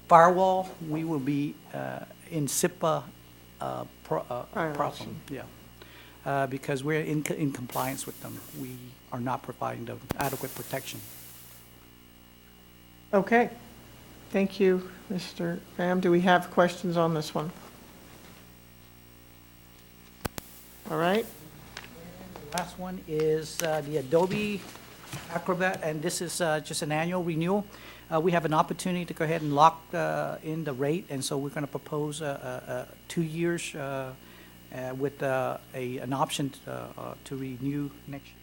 firewall, we will be in SIPA problem. Yeah, because we're in compliance with them. We are not providing the adequate protection. Okay, thank you, Mr. Pham. Do we have questions on this one? All right. Last one is the Adobe Acrobat, and this is just an annual renewal. We have an opportunity to go ahead and lock in the rate, and so we're going to propose 2 years with an option to renew next year.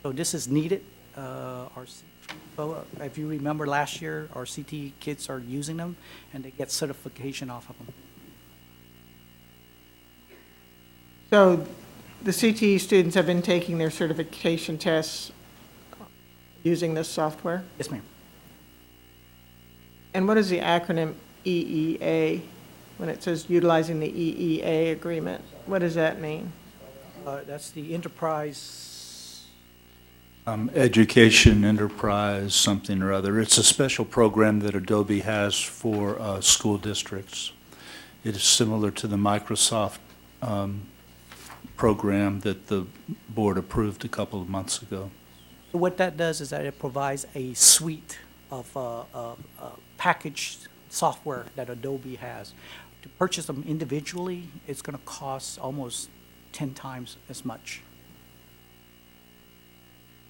So this is needed. If you remember last year, our CTE kids are using them, and they get certification off of them. So the CTE students have been taking their certification tests using this software? Yes, ma'am. And what is the acronym EEA? When it says utilizing the EEA agreement, what does that mean? That's the enterprise. Education enterprise, something or other. It's a special program that Adobe has for school districts. It is similar to the Microsoft program that the board approved a couple of months ago. So what that does is that it provides a suite of packaged software that Adobe has. To purchase them individually, it's going to cost almost 10 times as much.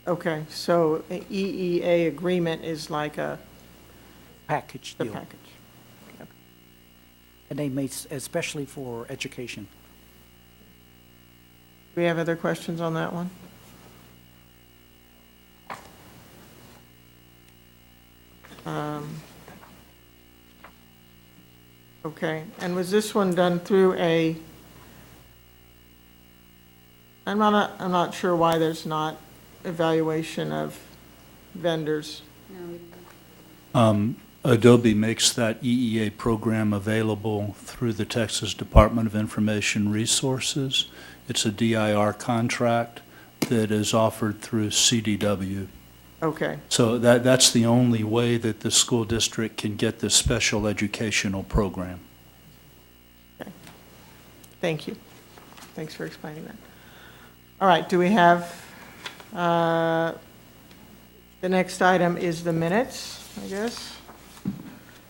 Okay, so an EEA agreement is like a package deal. package. Okay. And they made especially for education. Do we have other questions on that one? Okay, and was this one done through I'm not sure why there's not evaluation of vendors. Adobe makes that EEA program available through the Texas Department of Information Resources. It's a DIR contract that is offered through CDW. Okay, So that's the only way that the school district can get this special educational program. thank you. Thanks for explaining that. All right, do we have, the next item is the minutes, I guess.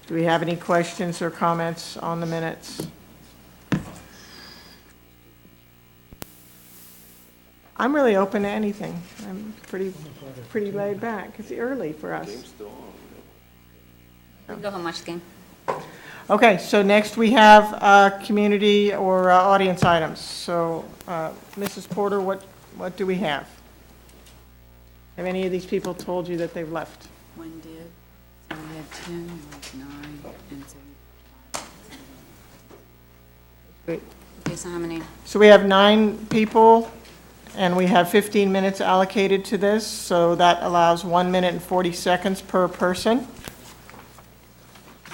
Do we have any questions or comments on the minutes? I'm really open to anything. I'm pretty laid back. It's early for us. We can go home, watch the game. Okay, so next we have community or audience items. So, Mrs. Porter, what do we have? Have any of these people told you that they've left? One did. So we had 10, there was 9, and so. Great. Okay, so how many? So we have 9 people, and we have 15 minutes allocated to this, so that allows 1 minute and 40 seconds per person.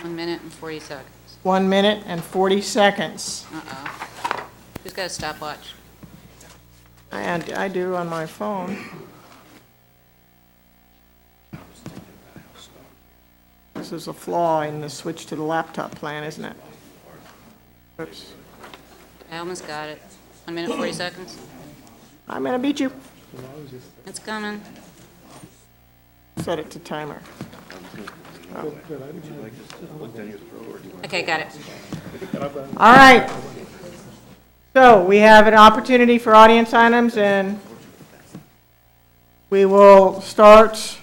1 minute and 40 seconds. 1 minute and 40 seconds. Uh-oh. Who's got a stopwatch? And I do on my phone. This is a flaw in the switch to the laptop plan, isn't it? Oops. I almost got it. 1 minute, 40 seconds. I'm gonna beat you. It's coming. Set it to timer. Okay, got it. All right. So we have an opportunity for audience items, and we will start.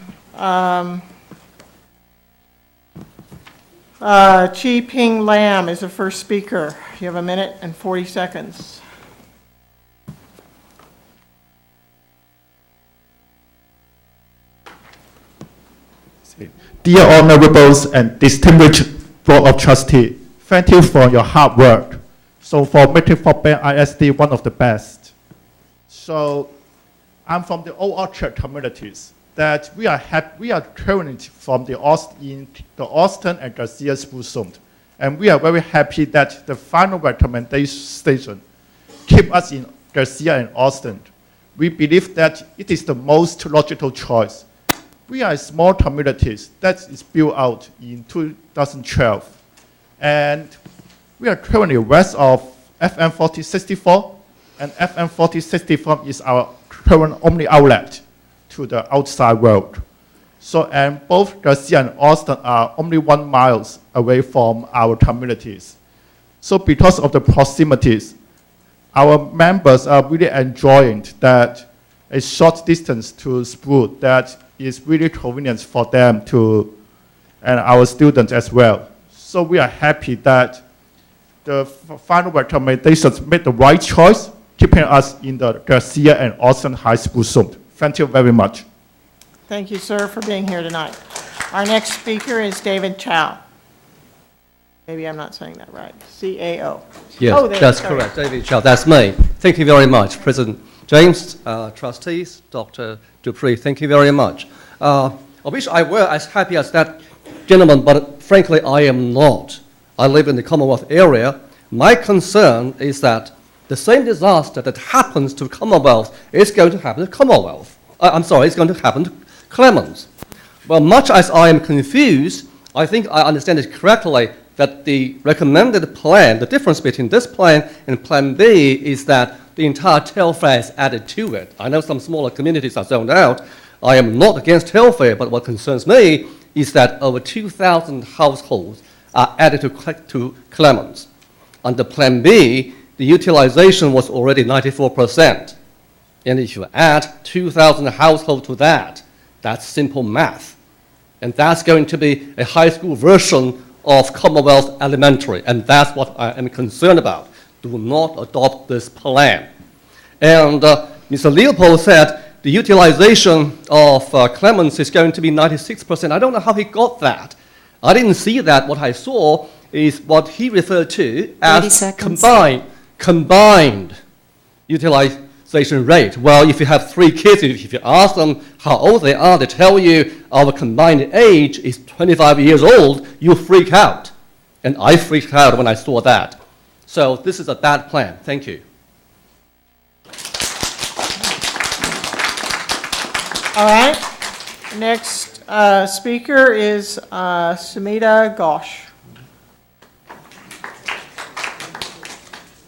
Chi Ping Lam is the first speaker. You have 1 minute and 40 seconds. Dear Honorables and distinguished Board of Trustees, thank you for your hard work. So for making Fort Bend ISD one of the best. So I'm from the Old Orchard communities that we are currently from the Austin and Garcia school zone. And we are very happy that the final recommendation keep us in Garcia and Austin. We believe that it is the most logical choice. We are a small communities that is built out in 2012. And we are currently west of FM 4064, and FM 4064 is our current only outlet to the outside world. So, and both Garcia and Austin are only 1 mile away from our communities. So because of the proximities, our members are really enjoying that a short distance to school that is really convenient for them to, and our students as well. So we are happy that the final recommendations made the right choice, keeping us in the Garcia and Austin High School zone. Thank you very much. Thank you, sir, for being here tonight. Our next speaker is David Chow. Maybe I'm not saying that right. CAO. Yes, that's correct. David Chow, that's me. Thank you very much, President James, trustees, Dr. Dupree, thank you very much. I wish I were as happy as that gentleman, but frankly, I am not. I live in the Commonwealth area. My concern is that the same disaster that happens to Commonwealth is going to happen to Commonwealth. It's going to happen to Clemens. Well, much as I am confused, I think I understand it correctly that the recommended plan, the difference between this plan and Plan B is that the entire telfair is added to it. I know some smaller communities are zoned out. I am not against telfair, but what concerns me is that over 2,000 households are added to Clemens. Under Plan B, the utilization was already 94%. And if you add 2,000 households to that, that's simple math. And that's going to be a high school version of Commonwealth Elementary, and that's what I am concerned about. Do not adopt this plan. And Mr. Leopold said the utilization of Clemens is going to be 96%. I don't know how he got that. I didn't see that. What I saw is what he referred to as combined utilization rate. Well, if you have 3 kids, if you ask them how old they are, they tell you our combined age is 25 years old, you freak out. And I freaked out when I saw that. So this is a bad plan. Thank you. All right. Next speaker is Sumita Ghosh.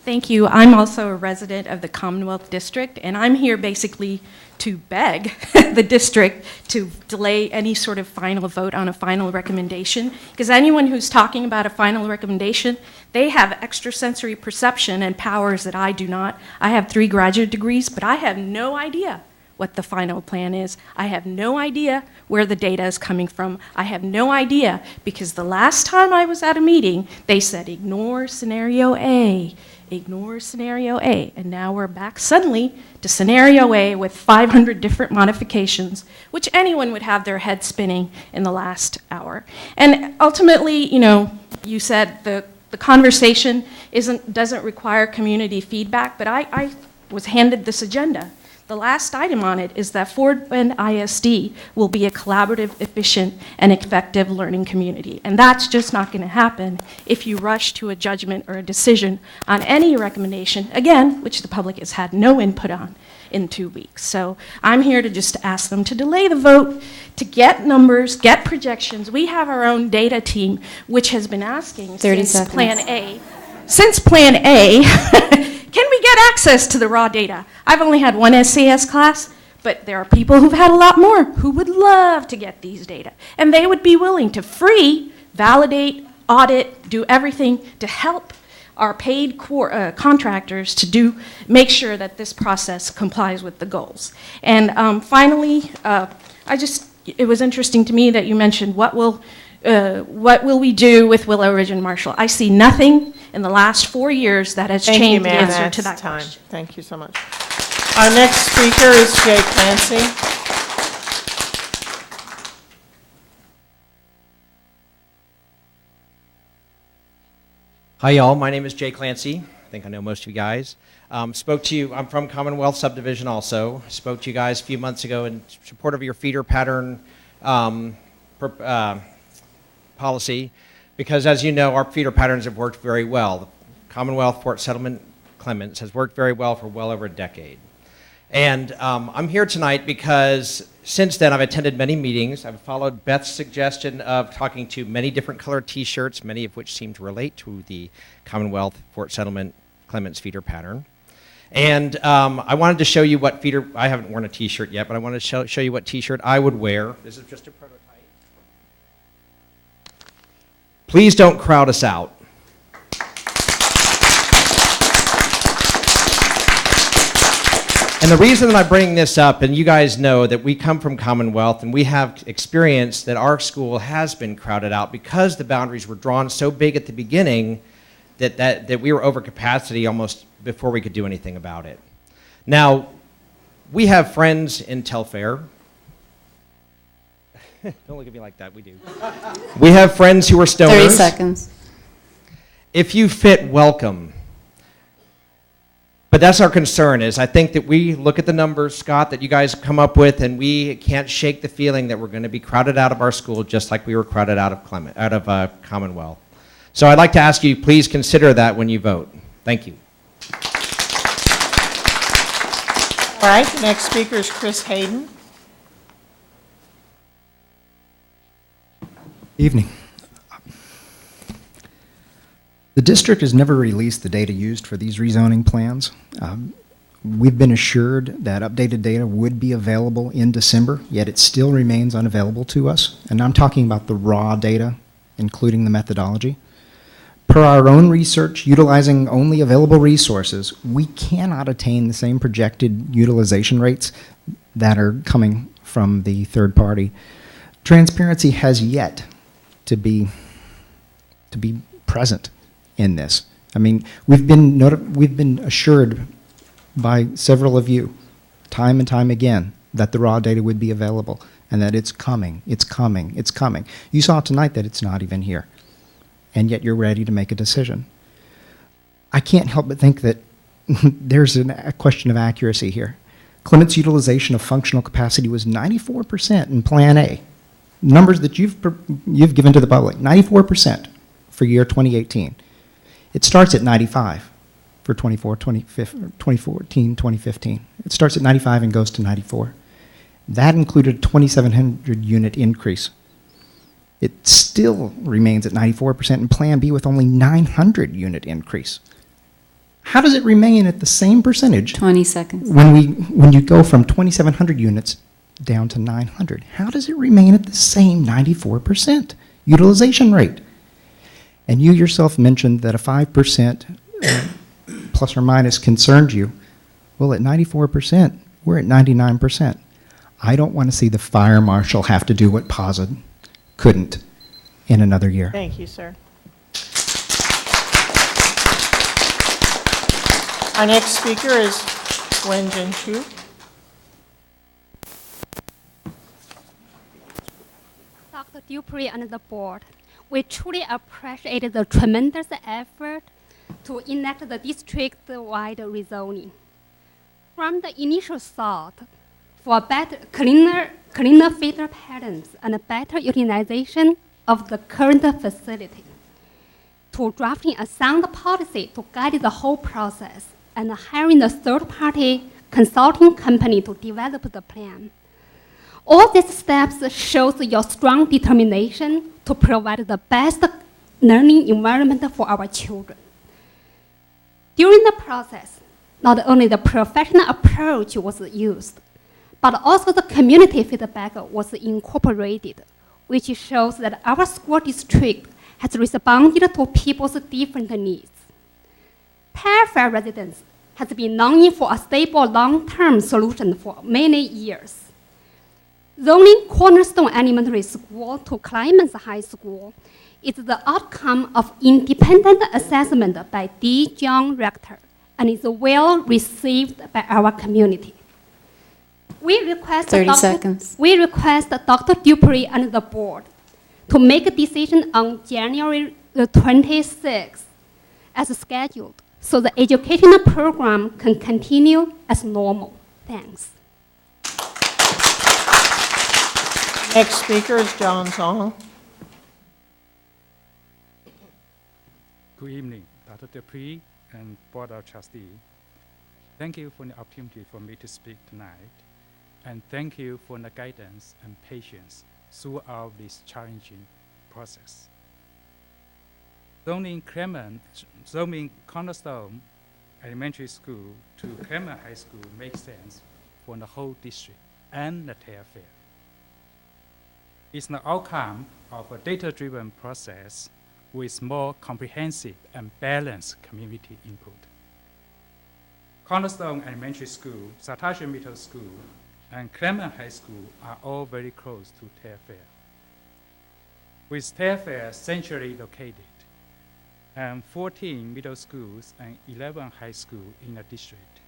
Thank you. I'm also a resident of the Commonwealth District, and I'm here basically to beg the district to delay any sort of final vote on a final recommendation, because anyone who's talking about a final recommendation, they have extrasensory perception and powers that I do not. I have 3 graduate degrees, but I have no idea what the final plan is. I have no idea where the data is coming from. I have no idea, because the last time I was at a meeting, they said, ignore scenario A. Ignore scenario A, and now we're back suddenly to scenario A with 500 different modifications, which anyone would have their head spinning in the last hour. And ultimately, you know, you said the conversation doesn't require community feedback, but I was handed this agenda. The last item on it is that Fort Bend ISD will be a collaborative, efficient, and effective learning community. And that's just not going to happen if you rush to a judgment or a decision on any recommendation, again, which the public has had no input on in 2 weeks. So I'm here to just ask them to delay the vote, to get numbers, get projections. We have our own data team, which has been asking 30 since seconds. Plan A. Since Plan A, can we get access to the raw data? I've only had one SCS class, but there are people who've had a lot more who would love to get these data. And they would be willing to free, validate, audit, do everything to help our paid contractors to make sure that this process complies with the goals. And finally, it was interesting to me that you mentioned what will we do with Willow Ridge and Marshall. I see nothing in the last 4 years that has Thank you, changed the ma'am. answer to That's that time. question. Thank you so much. Our next speaker is Jay Clancy. Hi, y'all. My name is Jay Clancy. I think I know most of you guys. Spoke to you, I'm from Commonwealth Subdivision also. Spoke to you guys a few months ago in support of your feeder pattern policy, because as you know, our feeder patterns have worked very well. The Commonwealth Fort Settlement Clements has worked very well for well over a decade. And I'm here tonight because since then I've attended many meetings. I've followed Beth's suggestion of talking to many different colored t-shirts, many of which seem to relate to the Commonwealth Fort Settlement Clements feeder pattern. And I wanted to show you what feeder, I haven't worn a t-shirt yet, but I wanted to show you what t-shirt I would wear. This is just a prototype. Please don't crowd us out. And the reason that I bring this up, and you guys know that we come from Commonwealth and we have experience that our school has been crowded out because the boundaries were drawn so big at the beginning that we were over capacity almost before we could do anything about it. Now, we have friends in Telfair. Don't look at me like that, we do. We have friends who are stoners. 30 seconds. If you fit, welcome. But that's our concern, is I think that we look at the numbers, Scott, that you guys come up with, and we can't shake the feeling that we're going to be crowded out of our school just like we were crowded out of Commonwealth. So I'd like to ask you, please consider that when you vote. Thank you. All right, the next speaker is Chris Hayden. Evening. The district has never released the data used for these rezoning plans. We've been assured that updated data would be available in December, yet it still remains unavailable to us. And I'm talking about the raw data, including the methodology. Per our own research, utilizing only available resources, we cannot attain the same projected utilization rates that are coming from the third party. Transparency has yet to be present in this. I mean, we've been assured by several of you, time and time again, that the raw data would be available and that it's coming, it's coming, it's coming. You saw tonight that it's not even here, and yet you're ready to make a decision. I can't help but think that there's a question of accuracy here. Clement's utilization of functional capacity was 94% in Plan A. Numbers that you've given to the public, 94% for year 2018. It starts at 95 for 2014, 2015. It starts at 95 and goes to 94. That included a 2,700 unit increase. It still remains at 94% in Plan B with only 900 unit increase. How does it remain at the same percentage? 20 seconds. When you go from 2,700 units down to 900, how does it remain at the same 94% utilization rate? And you yourself mentioned that a 5% plus or minus concerned you. Well, at 94%, we're at 99%. I don't want to see the fire marshal have to do what POSIT couldn't in another year. Thank you, sir. Our next speaker is Wenjin Chu. Dr. Dupree and the board, we truly appreciate the tremendous effort to enact the district-wide rezoning. From the initial thought for better, cleaner feeder patterns and a better utilization of the current facility, to drafting a sound policy to guide the whole process, and hiring a third-party consulting company to develop the plan. All these steps shows your strong determination to provide the best learning environment for our children. During the process, not only the professional approach was used, but also the community feedback was incorporated, which shows that our school district has responded to people's different needs. Telfair residents has been longing for a stable long-term solution for many years. Zoning Cornerstone Elementary School to Clemens High School is the outcome of independent assessment by D. John Rector and is well received by our community. We request 30 seconds. We request Dr. Dupree and the board to make a decision on January the 26th as scheduled, so the educational program can continue as normal. Thanks. Next speaker is John Song. Good evening, Dr. Dupree and Board of Trustees. Thank you for the opportunity for me to speak tonight, and thank you for the guidance and patience throughout this challenging process. Zoning Cornerstone Elementary School to Clemens High School makes sense for the whole district and the Telfair. It's the outcome of a data-driven process with more comprehensive and balanced community input. Cornerstone Elementary School, Satasha Middle School, and Clemens High School are all very close to Telfair, with Telfair centrally located, and 14 middle schools and 11 high schools in the district.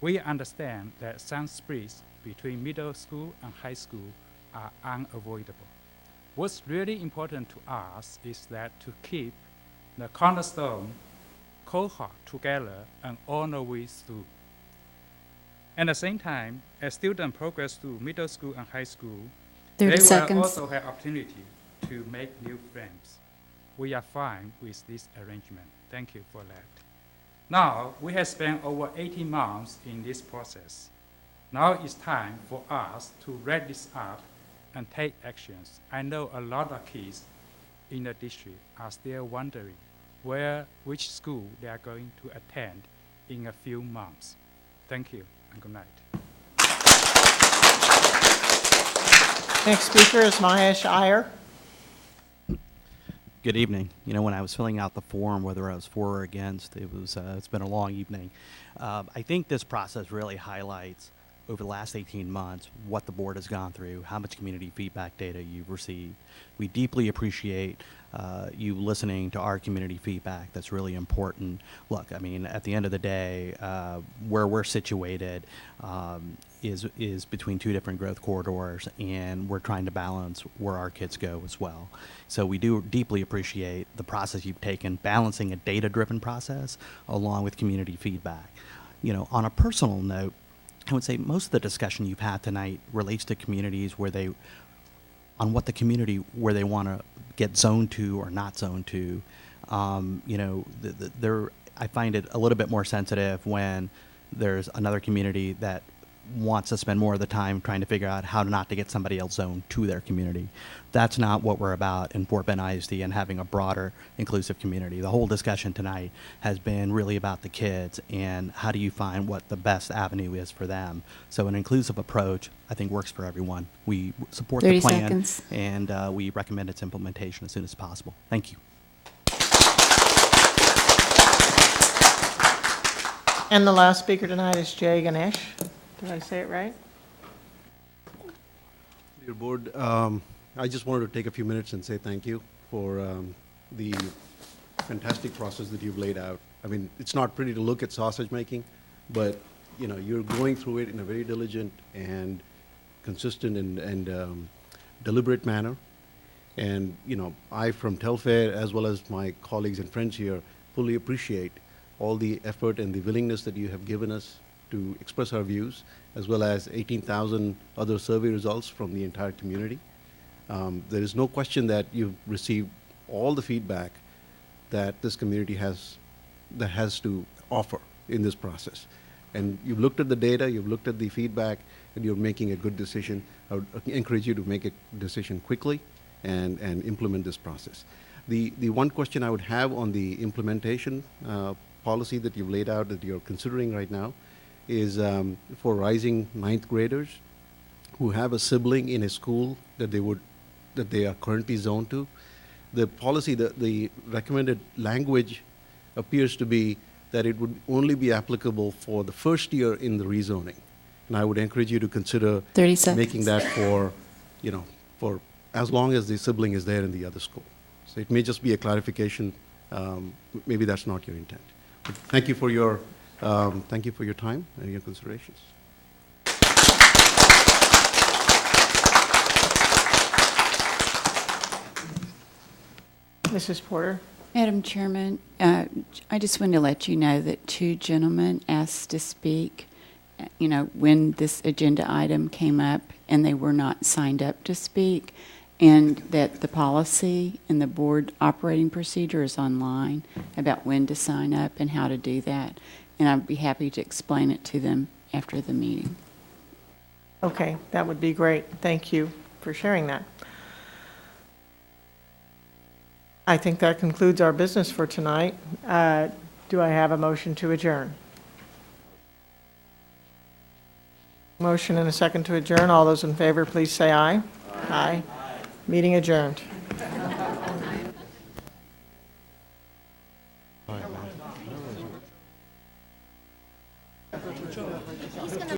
We understand that some splits between middle school and high school are unavoidable. What's really important to us is that to keep the Cornerstone cohort together and all the way through. At the same time, as students progress through middle school and high school, 30 they seconds. will also have opportunity to make new friends. We are fine with this arrangement. Thank you for that. Now, we have spent over 18 months in this process. Now it's time for us to wrap this up and take actions. I know a lot of kids in the district are still wondering which school they are going to attend in a few months. Thank you and good night. Next speaker is Mahesh Iyer. Good evening. You know, when I was filling out the form, whether I was for or against, it's been a long evening. I think this process really highlights over the last 18 months what the board has gone through, how much community feedback data you've received. We deeply appreciate you listening to our community feedback. That's really important. Look, I mean, at the end of the day, where we're situated is between two different growth corridors, and we're trying to balance where our kids go as well. So we do deeply appreciate the process you've taken, balancing a data-driven process along with community feedback. You know, on a personal note, I would say most of the discussion you've had tonight relates to communities where on what the community where they want to get zoned to or not zoned to. You know, I find it a little bit more sensitive when there's another community that wants to spend more of the time trying to figure out how not to get somebody else zoned to their community. That's not what we're about in Fort Bend ISD and having a broader inclusive community. The whole discussion tonight has been really about the kids and how do you find what the best avenue is for them. So an inclusive approach, I think, works for everyone. We support the 30 plan seconds. and we recommend its implementation as soon as possible. Thank you. And the last speaker tonight is Jay Ganesh. Did I say it right? Dear board, I just wanted to take a few minutes and say thank you for the fantastic process that you've laid out. I mean, it's not pretty to look at sausage making, but you know, you're going through it in a very diligent and consistent and deliberate manner. And you know, I from Telfair as well as my colleagues and friends here fully appreciate all the effort and the willingness that you have given us to express our views, as well as 18,000 other survey results from the entire community. There is no question that you've received all the feedback that this community has to offer in this process. And you've looked at the data, you've looked at the feedback, and you're making a good decision. I would encourage you to make a decision quickly and implement this process. The one question I would have on the implementation policy that you've laid out that you're considering right now is for rising ninth graders who have a sibling in a school that they are currently zoned to. The policy, the recommended language appears to be that it would only be applicable for the first year in the rezoning. And I would encourage you to consider 30 seconds. making that for, for as long as the sibling is there in the other school. So it may just be a clarification. Maybe that's not your intent. But thank you for your time and your considerations. Mrs. Porter? Madam Chairman, I just wanted to let you know that two gentlemen asked to speak, when this agenda item came up, and they were not signed up to speak, and that the policy and the board operating procedure is online about when to sign up and how to do that. And I'd be happy to explain it to them after the meeting. Okay, that would be great. Thank you for sharing that. I think that concludes our business for tonight. Do I have a motion to adjourn? Motion and a second to adjourn. All those in favor, please say aye. Aye. Meeting adjourned.